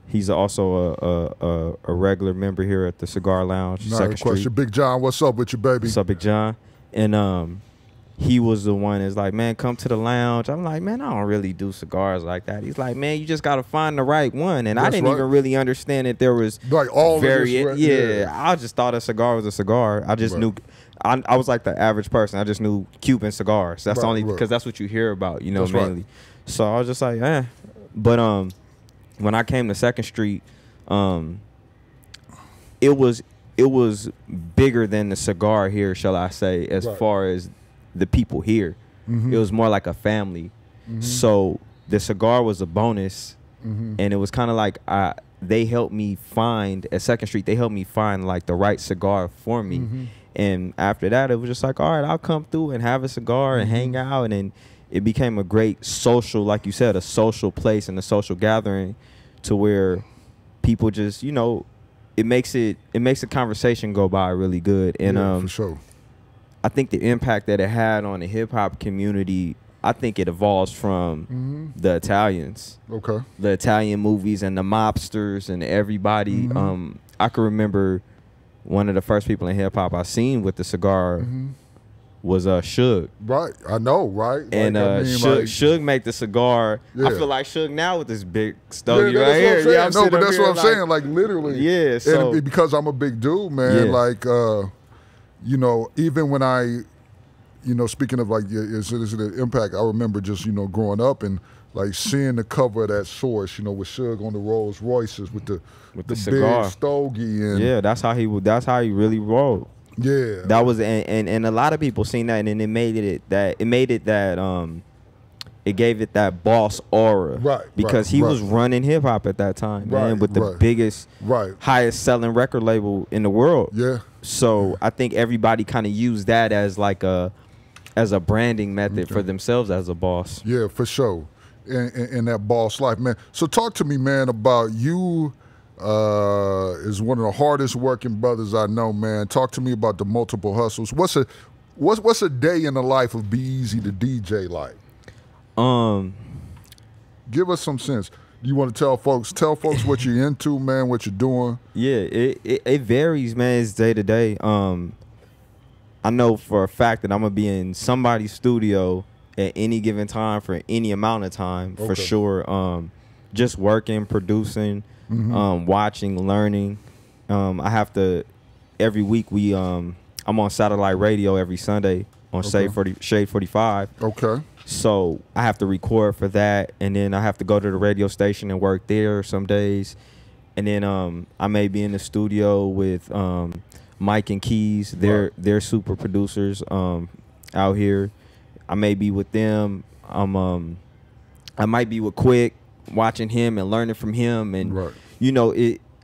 He's also a regular member here at the Cigar Lounge. Not a question. Big John, what's up with you, baby? What's up, Big John? And he was the one that's like, man, come to the lounge. I'm like, man, I don't really do cigars like that. He's like, man, you just got to find the right one. And I didn't even really understand that there was like all variant. I just thought a cigar was a cigar. I just knew. I was like the average person. I just knew Cuban cigars. That's only because that's what you hear about, you know, mainly. So I was just like, eh. But when I came to Second Street, it was bigger than the cigar here, shall I say, as far as the people here. It was more like a family. So the cigar was a bonus, and it was kind of like they helped me find at Second Street. They helped me find like the right cigar for me. And after that, it was just like, all right, I'll come through and have a cigar and hang out. And then it became a great social, like you said, a social place and a social gathering to where people just, you know, it makes the conversation go by really good. And for sure. I think the impact that it had on the hip hop community, I think it evolves from the Italians. Okay. The Italian movies and the mobsters and everybody. I can remember one of the first people in hip hop I seen with the cigar was Suge. Right, I know, right? And Suge make the cigar. I feel like Suge now with this big stogie right here. Yeah, no, but that's what I'm saying. Like literally. Yeah. So and because I'm a big dude, man. Like, you know, even when I, you know, speaking of like is the impact, I remember just, you know, growing up and like seeing the cover of that Source, you know, with Suge on the Rolls Royces with the cigar. big stogie, and that's how he really rolled. Yeah, that was and a lot of people seen that, and then it gave it that boss aura, right? Because he was running hip hop at that time, man, with the biggest, highest selling record label in the world. Yeah. So I think everybody kind of used that as like a branding method for themselves as a boss. Yeah, for sure. In that boss life, man. So talk to me, man, about you. Is one of the hardest working brothers I know, man. Talk to me about the multiple hustles. What's a day in the life of B-Eazy the DJ like? Give us some sense. You want to tell folks what you're into, man, what you're doing? Yeah, it varies, man. It's day to day. I know for a fact that I'm gonna be in somebody's studio at any given time for any amount of time, for sure. Just working, producing, watching, learning. I have to every week I'm on satellite radio every Sunday on Shade 45. Okay. So I have to record for that, and then I have to go to the radio station and work there some days, and then I may be in the studio with Mike and Keys. They're super producers out here. I may be with them. I might be with Quick, watching him and learning from him, and you know,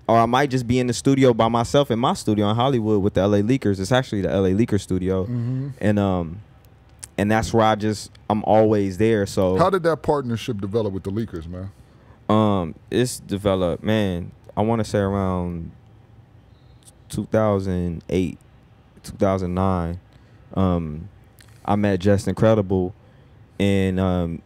or I might just be in the studio by myself in my studio in Hollywood with the LA Leakers. It's actually the LA Leakers studio. And that's where I'm always there. So how did that partnership develop with the Leakers, man? It's developed, man, I want to say around 2008, 2009. I met Just Incredible and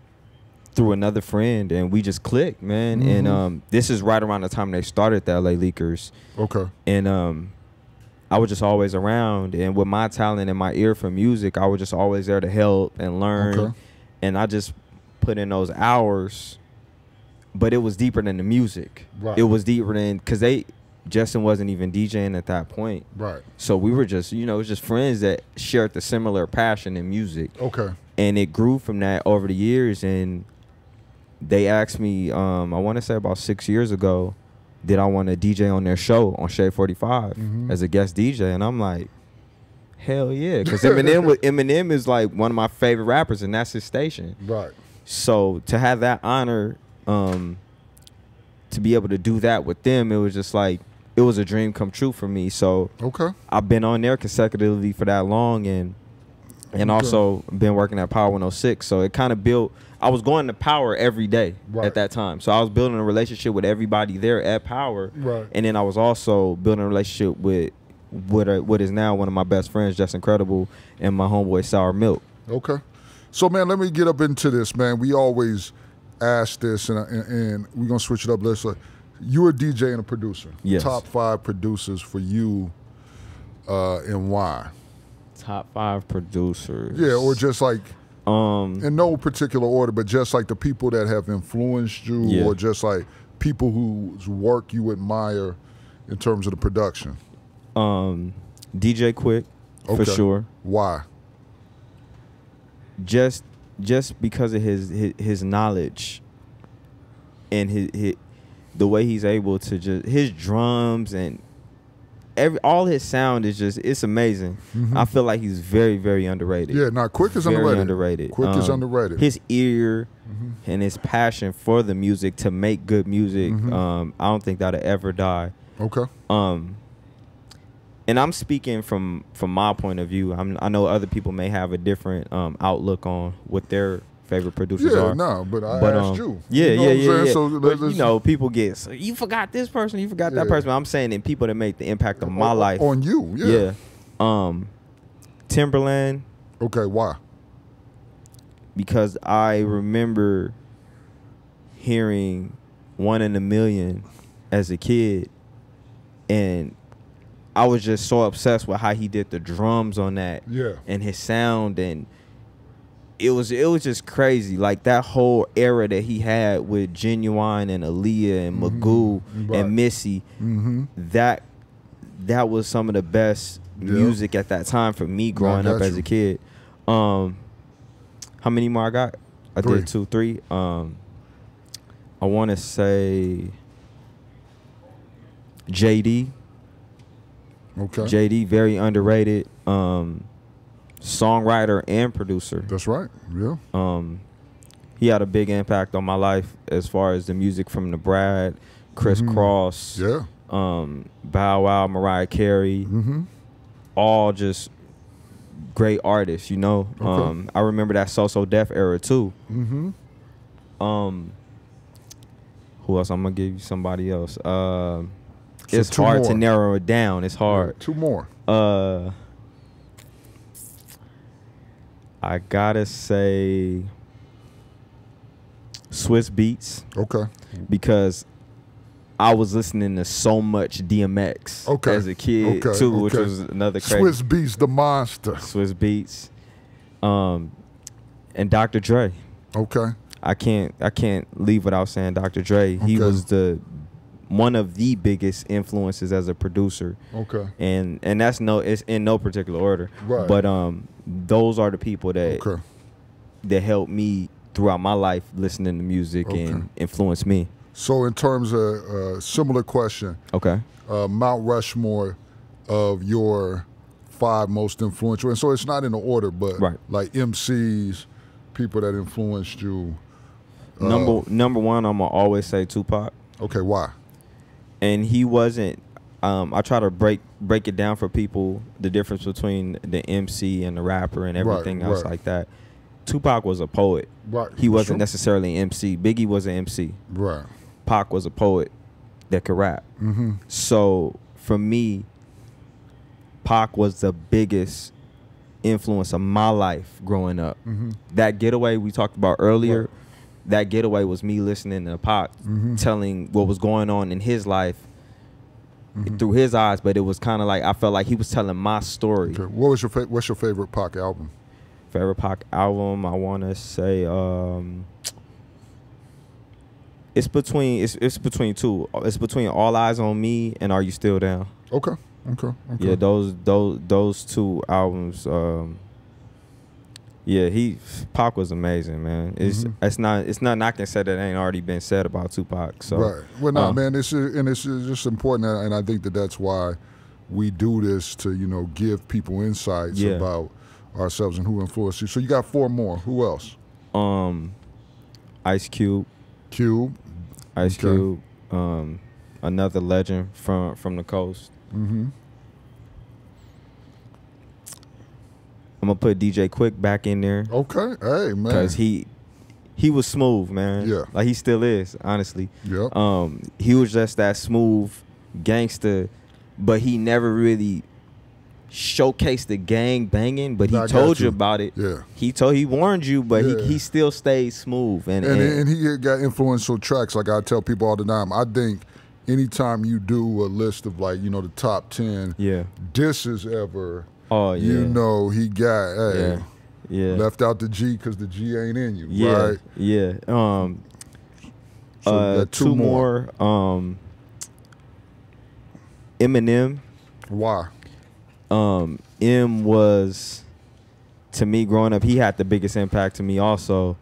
through another friend, and we just clicked, man. And this is right around the time they started the LA Leakers. Okay. And I was just always around, and with my talent and my ear for music, I was just always there to help and learn. Okay. And I just put in those hours, but it was deeper than the music. Right. It was deeper than, because Justin wasn't even DJing at that point. Right. So we were just, you know, it was just friends that shared the similar passion in music. Okay. And it grew from that over the years. And they asked me, I want to say about 6 years ago, did I want to DJ on their show on Shade 45 as a guest DJ? And I'm like, hell yeah. Because Eminem is like one of my favorite rappers, and that's his station. Right. So to have that honor, to be able to do that with them, it was just like, it was a dream come true for me. So okay. I've been on there consecutively for that long, and also been working at Power 106. So it kind of built, I was going to Power every day at that time. So I was building a relationship with everybody there at Power. Right. And then I was also building a relationship with what is now one of my best friends, Just Incredible, and my homeboy Sour Milk. Okay. So, man, let me get up into this, man. We always ask this, and we're going to switch it up. You're a DJ and a producer. Yes. Top 5 producers for you, and why? Top 5 producers. Yeah, or just like, in no particular order, but just like the people that have influenced you, or just like people whose work you admire in terms of the production. DJ Quick, for sure. Why? Just because of his knowledge and the way he's able to just, his drums and all his sound is just, it's amazing. I feel like he's very, very underrated. Yeah, Quick is underrated. Quick is underrated. His ear and his passion for the music to make good music, I don't think that'll ever die. Okay. And I'm speaking from my point of view. I know other people may have a different outlook on what their favorite producers are. No, but I asked you. Yeah, you know yeah. So but, you know, people get, so you forgot this person, you forgot that person. But I'm saying in people that make the impact on my life. On you, yeah. Timberland. Okay, why? Because I remember hearing 1 in a Million as a kid, and I was just so obsessed with how he did the drums on that, and his sound, and it was just crazy. Like that whole era that he had with Genuine and Aaliyah and Magoo and Missy, that was some of the best music at that time for me growing up as a kid. How many more I got? I did 2, 3. I want to say JD. Okay. JD, very underrated. Songwriter and producer. That's right. Yeah. He had a big impact on my life as far as the music from the Brad, Criss Cross, Bow Wow, Mariah Carey, all just great artists, you know. Okay. I remember that So Def era too. Who else? I'm gonna give you somebody else. It's hard to narrow it down. It's hard. 2 more. I gotta say Swiss Beats. Okay. Because I was listening to so much DMX as a kid too, which was another crazy. Swiss Beats, the monster. Swiss Beats. And Dr. Dre. Okay. I can't leave without saying Dr. Dre. He was one of the biggest influences as a producer. Okay. And that's it's in no particular order. Right. But those are the people that helped me throughout my life listening to music and influenced me. So in terms of similar question. Okay. Mount Rushmore of your 5 most influential, and so it's not in the order, but like MCs, people that influenced you. Number 1, I'm gonna always say Tupac. Okay, why? And he wasn't. I try to break it down for people, the difference between the MC and the rapper and everything else like that. Tupac was a poet. Right. He wasn't necessarily an MC. Biggie was an MC. Right. Pac was a poet that could rap. So for me, Pac was the biggest influence of my life growing up. That Getaway we talked about earlier, that Getaway was me listening to Pac telling what was going on in his life through his eyes, but it was kind of like I felt like he was telling my story. Okay. What's your favorite Pac album? Favorite Pac album, I want to say it's between two. It's between All Eyes on Me and Are You Still Down? Okay. Yeah, those two albums. Pac was amazing, man. It's nothing I can say that ain't already been said about Tupac. So right. Well, no, man. It's just important, and I think that's why we do this to give people insights about ourselves and who influenced you. So you got 4 more. Who else? Ice Cube. Ice Cube. Another legend from the coast. I'm gonna put DJ Quick back in there. Okay, hey man, because he was smooth, man. Yeah, like he still is, honestly. Yeah. He was just that smooth gangster, but he never really showcased the gang banging. But he told you about it. Yeah, he warned you, but he still stayed smooth. And he got influential tracks. Like I tell people all the time, I think anytime you do a list of the top 10 disses ever. Oh yeah, he got left out the G because the G ain't in you, right? Yeah. So got 2 more. Eminem. Why? M was, to me growing up, he had the biggest impact to me also.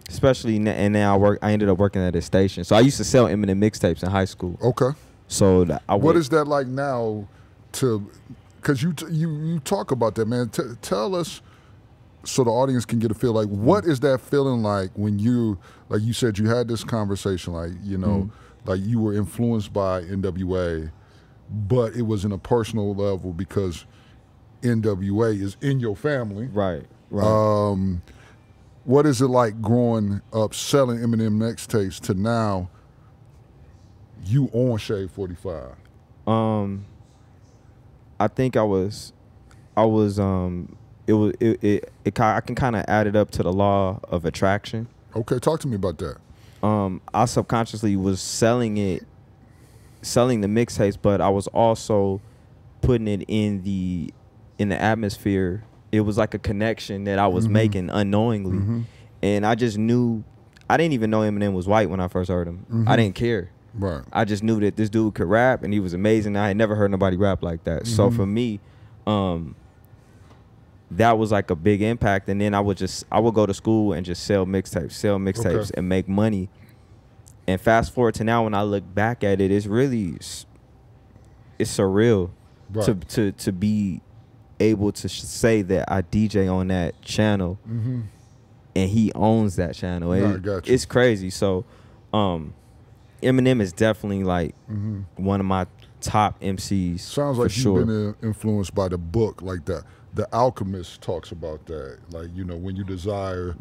Especially and now I ended up working at a station, so I used to sell Eminem mixtapes in high school. Okay. So what is that like now? Because you talk about that, man. Tell us so the audience can get a feel. Like, what is that feeling like when you, like you said, you had this conversation, like like you were influenced by NWA, but it was in a personal level because NWA is in your family, right? What is it like growing up selling Eminem mixtapes to now you on Shade 45? I think I can kind of add it up to the law of attraction. Okay, talk to me about that. I subconsciously was selling the mixtapes, but I was also putting it in the atmosphere. It was like a connection that I was making unknowingly, and I just knew. I didn't even know Eminem was white when I first heard him. I didn't care. Right. I just knew that this dude could rap, and he was amazing. I had never heard nobody rap like that. So for me, that was like a big impact. And then I would go to school and just sell mixtapes, and make money. And fast forward to now, when I look back at it, it's surreal to be able to say that I DJ on that channel, and he owns that channel. It's crazy. So, Eminem is definitely like one of my top MCs. Sounds like you've been influenced by the book, like that. The Alchemist talks about that. Like, when you desire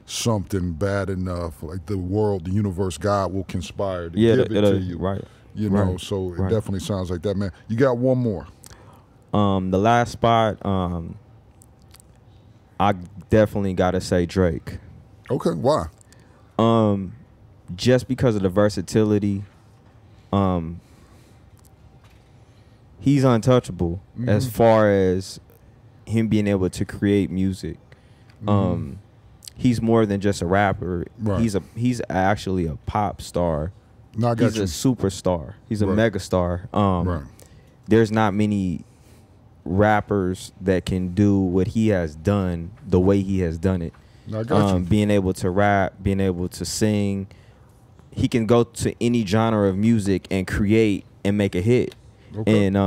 something bad enough, like the world, the universe, God will conspire to give it to you. Right. So it definitely sounds like that, man. You got 1 more. The last spot, I definitely gotta say Drake. Okay, why? Just because of the versatility, he's untouchable as far as him being able to create music. He's more than just a rapper. Right. He's actually a pop star. No, he's a superstar. He's a megastar. There's not many rappers that can do what he has done the way he has done it. Being able to rap, being able to sing. He can go to any genre of music and create and make a hit. And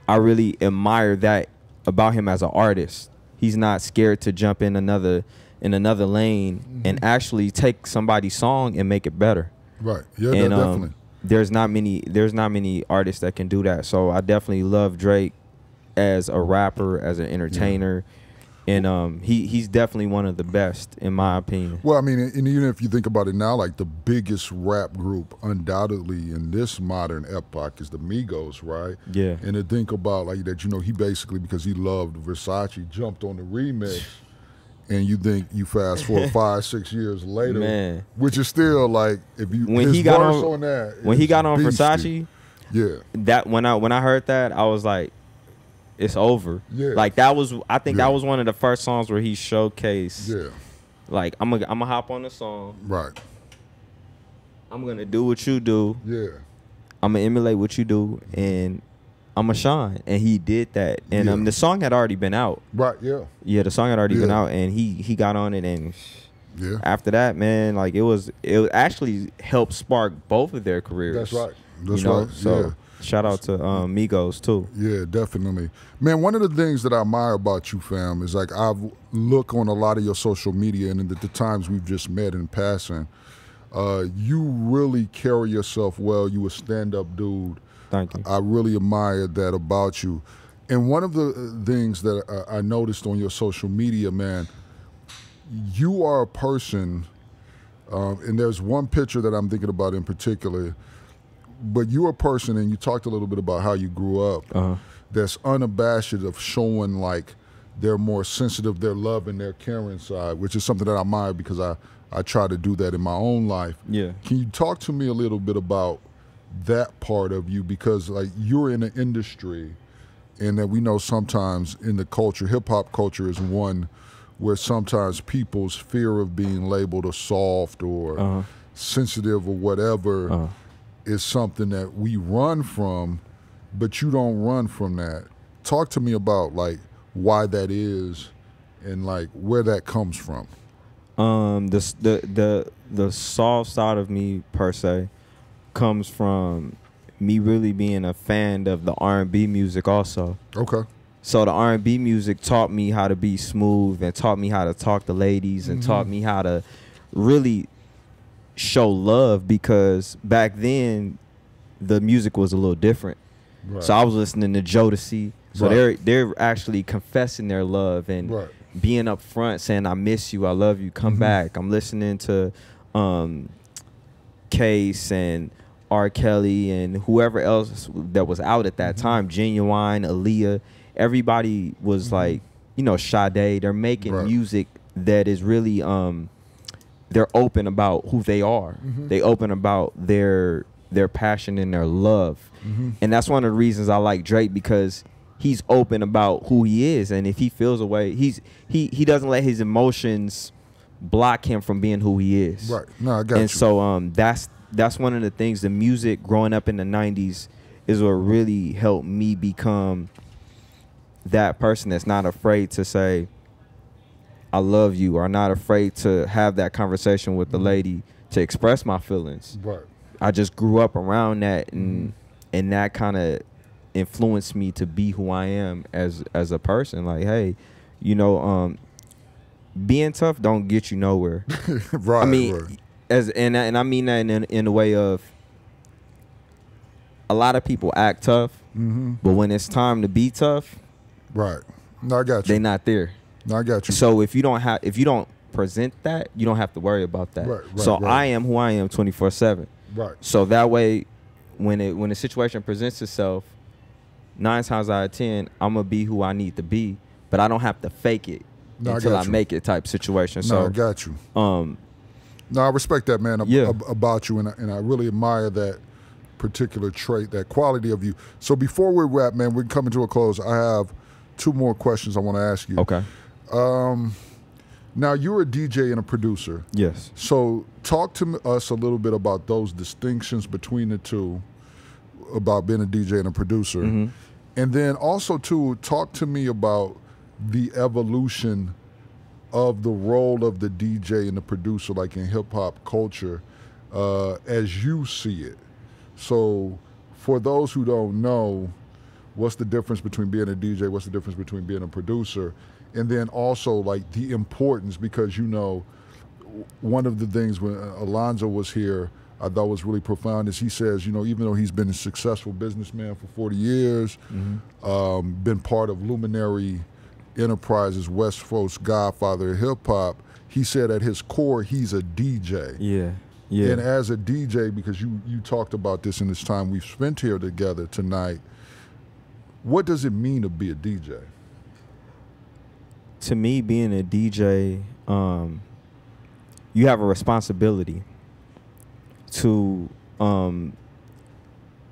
I really admire that about him as an artist. He's not scared to jump in another lane and actually take somebody's song and make it better. Right. Yeah, And definitely. there's not many artists that can do that. So I definitely love Drake as a rapper, as an entertainer. And he's definitely one of the best in my opinion. Well, I mean, and even if you think about it now, like the biggest rap group undoubtedly in this modern epoch is the Migos, right? Yeah. And to think about like that, he basically, because he loved Versace, jumped on the remix. And you think you fast forward 5-6 years later, Man. which is still like if you When his he got verse on that when he is got on beastie. Versace, Yeah. that when I heard that, I was like, it's over. Yeah. Like that was that was one of the first songs where he showcased. Yeah. Like I'm gonna hop on the song. Right. I'm gonna do what you do. Yeah. I'm gonna emulate what you do, and I'm gonna shine. And he did that. And the song had already been out. Right. Yeah. Yeah, the song had already been out, and he got on it, and after that, man, like it actually helped spark both of their careers. That's right. That's right. So shout out to Migos too. Yeah, definitely. Man, one of the things that I admire about you, fam, is like I've looked on a lot of your social media and at the times we've just met in passing, you really carry yourself well. You a stand-up dude. Thank you. I really admire that about you. And one of the things that I noticed on your social media, man, you are a person, and there's one picture that I'm thinking about in particular, but you're a person, and you talked a little bit about how you grew up, that's unabashed of showing like they're more sensitive, their love and their caring side, which is something that I admire because I try to do that in my own life. Yeah. Can you talk to me a little bit about that part of you, because like you're in an industry and that we know sometimes in the culture, hip-hop culture is one where sometimes people's fear of being labeled a soft or sensitive or whatever is something that we run from, but you don't run from that. Talk to me about like why that is and like where that comes from. The soft side of me per se comes from me really being a fan of the R&B music also. Okay. So the R&B music taught me how to be smooth and taught me how to talk to ladies and taught me how to really show love, because back then the music was a little different. Right. So I was listening to Jodeci. So they're actually confessing their love and being up front saying, I miss you, I love you, come back. I'm listening to Case and R. Kelly and whoever else that was out at that time, Genuine, Aaliyah, everybody was like, Sade. They're making music that is really, they're open about who they are. They open about their passion and their love. And that's one of the reasons I like Drake, because he's open about who he is. And if he feels a way, he doesn't let his emotions block him from being who he is. Right. No, I got you. And so that's one of the things, the music growing up in the 90s is what really helped me become that person that's not afraid to say, I love you, or not afraid to have that conversation with the lady to express my feelings. Right. I just grew up around that, and that kind of influenced me to be who I am as a person. Like, hey, being tough don't get you nowhere. Right. I mean, and I mean that in the way of a lot of people act tough, but when it's time to be tough, right. No, I got you. They're not there. No, I got you. So if you don't present that, you don't have to worry about that. Right, so I am who I am 24/7. Right. So that way, when the situation presents itself, 9 times out of 10, I'm gonna be who I need to be, but I don't have to fake it until I make it type situation. No, so I got you. No, I respect that, man, about you, and I really admire that particular trait, that quality of you. So before we wrap, man, we're coming to a close. I have 2 more questions I want to ask you. Okay. Now, you're a DJ and a producer. Yes. So talk to us a little bit about those distinctions between the two, about being a DJ and a producer. And then also, too, talk to me about the evolution of the role of the DJ and the producer, like in hip-hop culture, as you see it. So for those who don't know, what's the difference between being a DJ? What's the difference between being a producer? And then also like the importance, because one of the things when Alonzo was here, I thought was really profound is he says, you know, even though he's been a successful businessman for 40 years, been part of Luminary Enterprises, West Coast Godfather of hip hop, he said at his core he's a DJ. Yeah. Yeah. And as a DJ, because you talked about this in this time we've spent here together tonight, what does it mean to be a DJ? To me, being a DJ, you have a responsibility to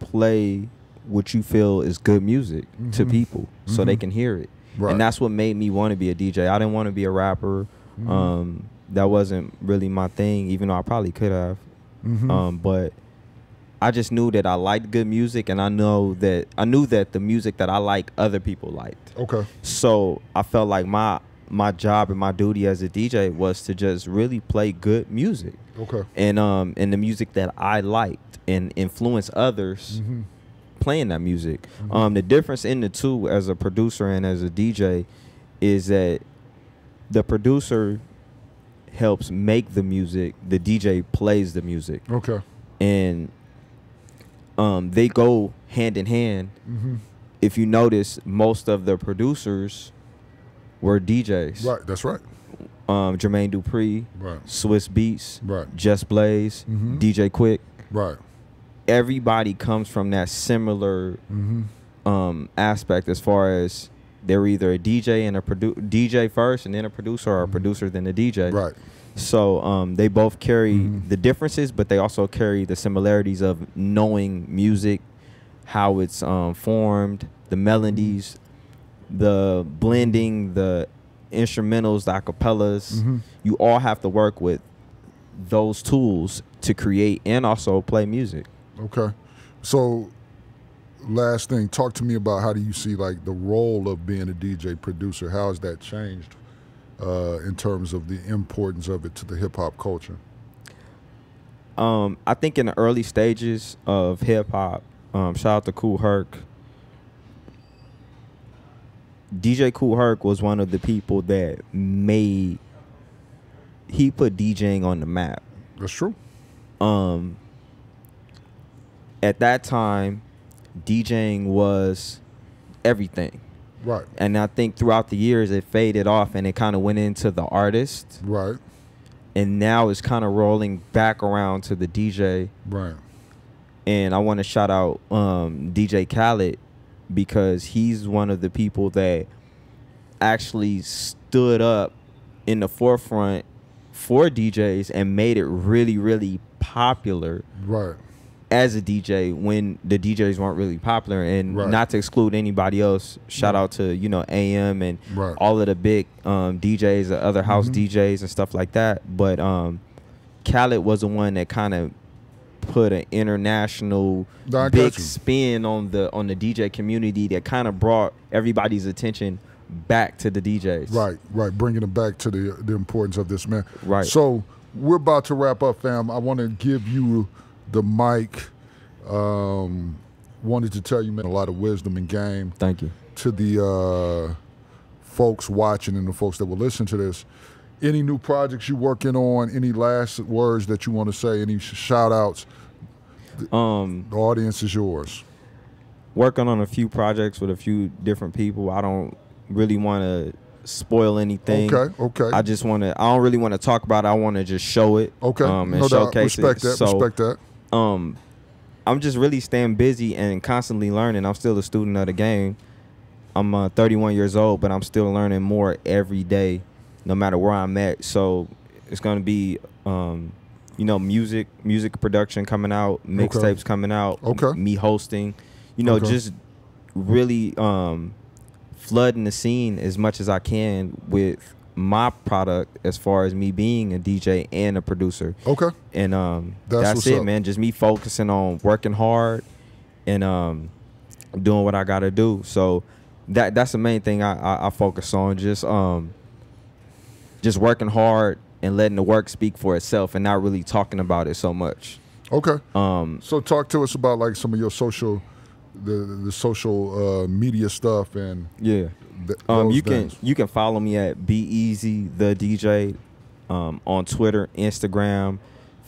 play what you feel is good music to people so they can hear it. Right. And that's what made me want to be a DJ. I didn't want to be a rapper. That wasn't really my thing, even though I probably could have. But I just knew that I liked good music, and I knew that the music that I like, other people liked. Okay. So I felt like my job and my duty as a DJ was to just really play good music. Okay. And the music that I liked and influence others playing that music. The difference in the two as a producer and as a DJ is that the producer helps make the music, the DJ plays the music. Okay. And they go hand in hand. If you notice, most of the producers were DJs. Right, that's right. Jermaine Dupri, Right. Swiss Beats, Right. Just Blaze, DJ Quick. Right. Everybody comes from that similar aspect as far as they're either a DJ and a DJ first and then a producer, or a producer then a DJ. Right. So they both carry the differences, but they also carry the similarities of knowing music, how it's formed, the melodies, the blending, the instrumentals, the acapellas. You all have to work with those tools to create and also play music. Okay. So last thing, talk to me about how do you see like the role of being a DJ producer? How has that changed in terms of the importance of it to the hip hop culture? I think in the early stages of hip hop, shout out to Kool Herc. DJ Kool Herc was one of the people that he put DJing on the map. That's true. At that time, DJing was everything. Right. And I think throughout the years it faded off and it kind of went into the artist. Right. And now it's kind of rolling back around to the DJ. Right. And I want to shout out DJ Khaled, because he's one of the people that actually stood up in the forefront for DJs and made it really, really popular. Right. As a DJ when the DJs weren't really popular. And not to exclude anybody else, shout out to, you know, AM and all of the big DJs, the other house DJs and stuff like that. But Khaled was the one that kind of put an international big spin on the DJ community that kind of brought everybody's attention back to the DJs. Right, right, bringing it back to the importance of this, man. Right. So we're about to wrap up, fam. I want to give you the mic. Wanted to tell you, man, a lot of wisdom and game. Thank you. To the folks watching and the folks that will listen to this. Any new projects you working on? Any last words that you want to say? Any shout outs? The audience is yours. Working on a few projects with a few different people. I don't really want to spoil anything. Okay. I don't really want to talk about it. I want to just show it. Okay. And no doubt. showcase Respect it. that. So, respect that. I'm just really staying busy and constantly learning. I'm still a student of the game. I'm 31 years old, but I'm still learning more every day, no matter where I'm at. So it's going to be, you know, music production coming out, mixtapes coming out, me hosting, you know, just really flooding the scene as much as I can with my product as far as me being a DJ and a producer. Okay. And that's it, man. Just me focusing on working hard and doing what I got to do. So that's the main thing I focus on. Just working hard and letting the work speak for itself and not really talking about it so much. Okay. So talk to us about like some of your social, the social media stuff and you can follow me at B-Eazy the DJ on Twitter, Instagram,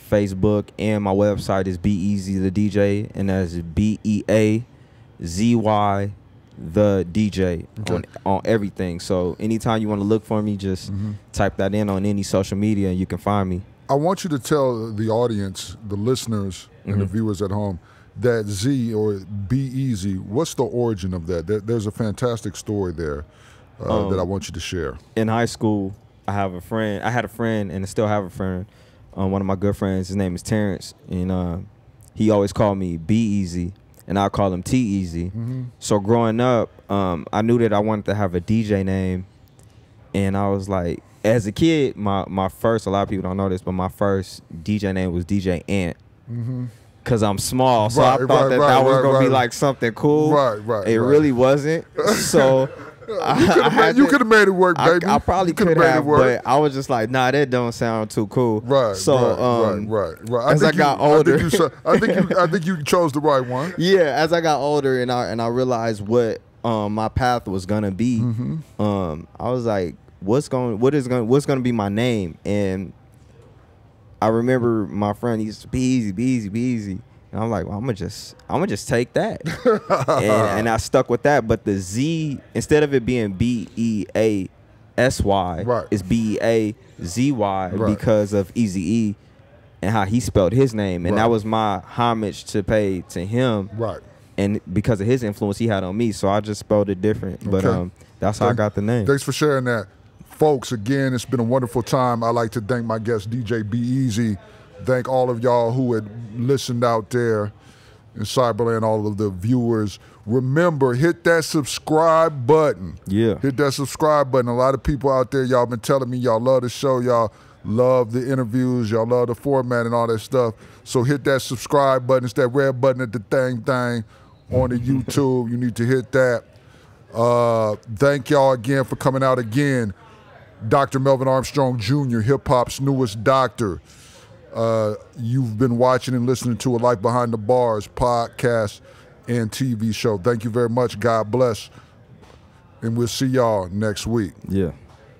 Facebook, and my website is B-Eazy the DJ, and that's BEAZY the DJ on everything. So anytime you want to look for me, just type that in on any social media and you can find me. I want you to tell the audience, the listeners and the viewers at home, that Z or B-Eazy, what's the origin of that? There's a fantastic story there that I want you to share. In high school, I had a friend, and I still have a friend. One of my good friends, his name is Terrence, and he always called me B-Eazy, and I call him T-Eazy. So growing up, I knew that I wanted to have a DJ name, and I was like, as a kid, my first, a lot of people don't know this, but my first DJ name was DJ Ant. Because I'm small, so I thought that was going to be like something cool. It really wasn't. So you could have made it work, baby. I probably could have, but I was just like, nah, that don't sound too cool. As I got older, I think you chose the right one. Yeah, as I got older and I realized what my path was gonna be, I was like, what's gonna be my name? And I remember my friend used to be easy. And I'm like, well, I'm gonna just take that, and I stuck with that. But the Z, instead of it being BEASY, it's BEAZY because of Eazy-E and how he spelled his name, and that was my homage to pay to him. And because of his influence he had on me, so I just spelled it different. But that's how I got the name. Thanks for sharing that, folks. Again, it's been a wonderful time. I'd like to thank my guest DJ B-Eazy. Thank all of y'all who had listened out there in Cyberland, all of the viewers. Remember, hit that subscribe button. Hit that subscribe button. A lot of people out there, y'all been telling me y'all love the show, y'all love the interviews, y'all love the format and all that stuff. So hit that subscribe button. It's that red button at the thing on the YouTube. You need to hit that. Thank y'all again for coming out again. Dr. Melvin Armstrong Jr., hip-hop's newest doctor. You've been watching and listening to A Life Behind the Bars podcast and TV show. Thank you very much. God bless. And we'll see y'all next week. Yeah.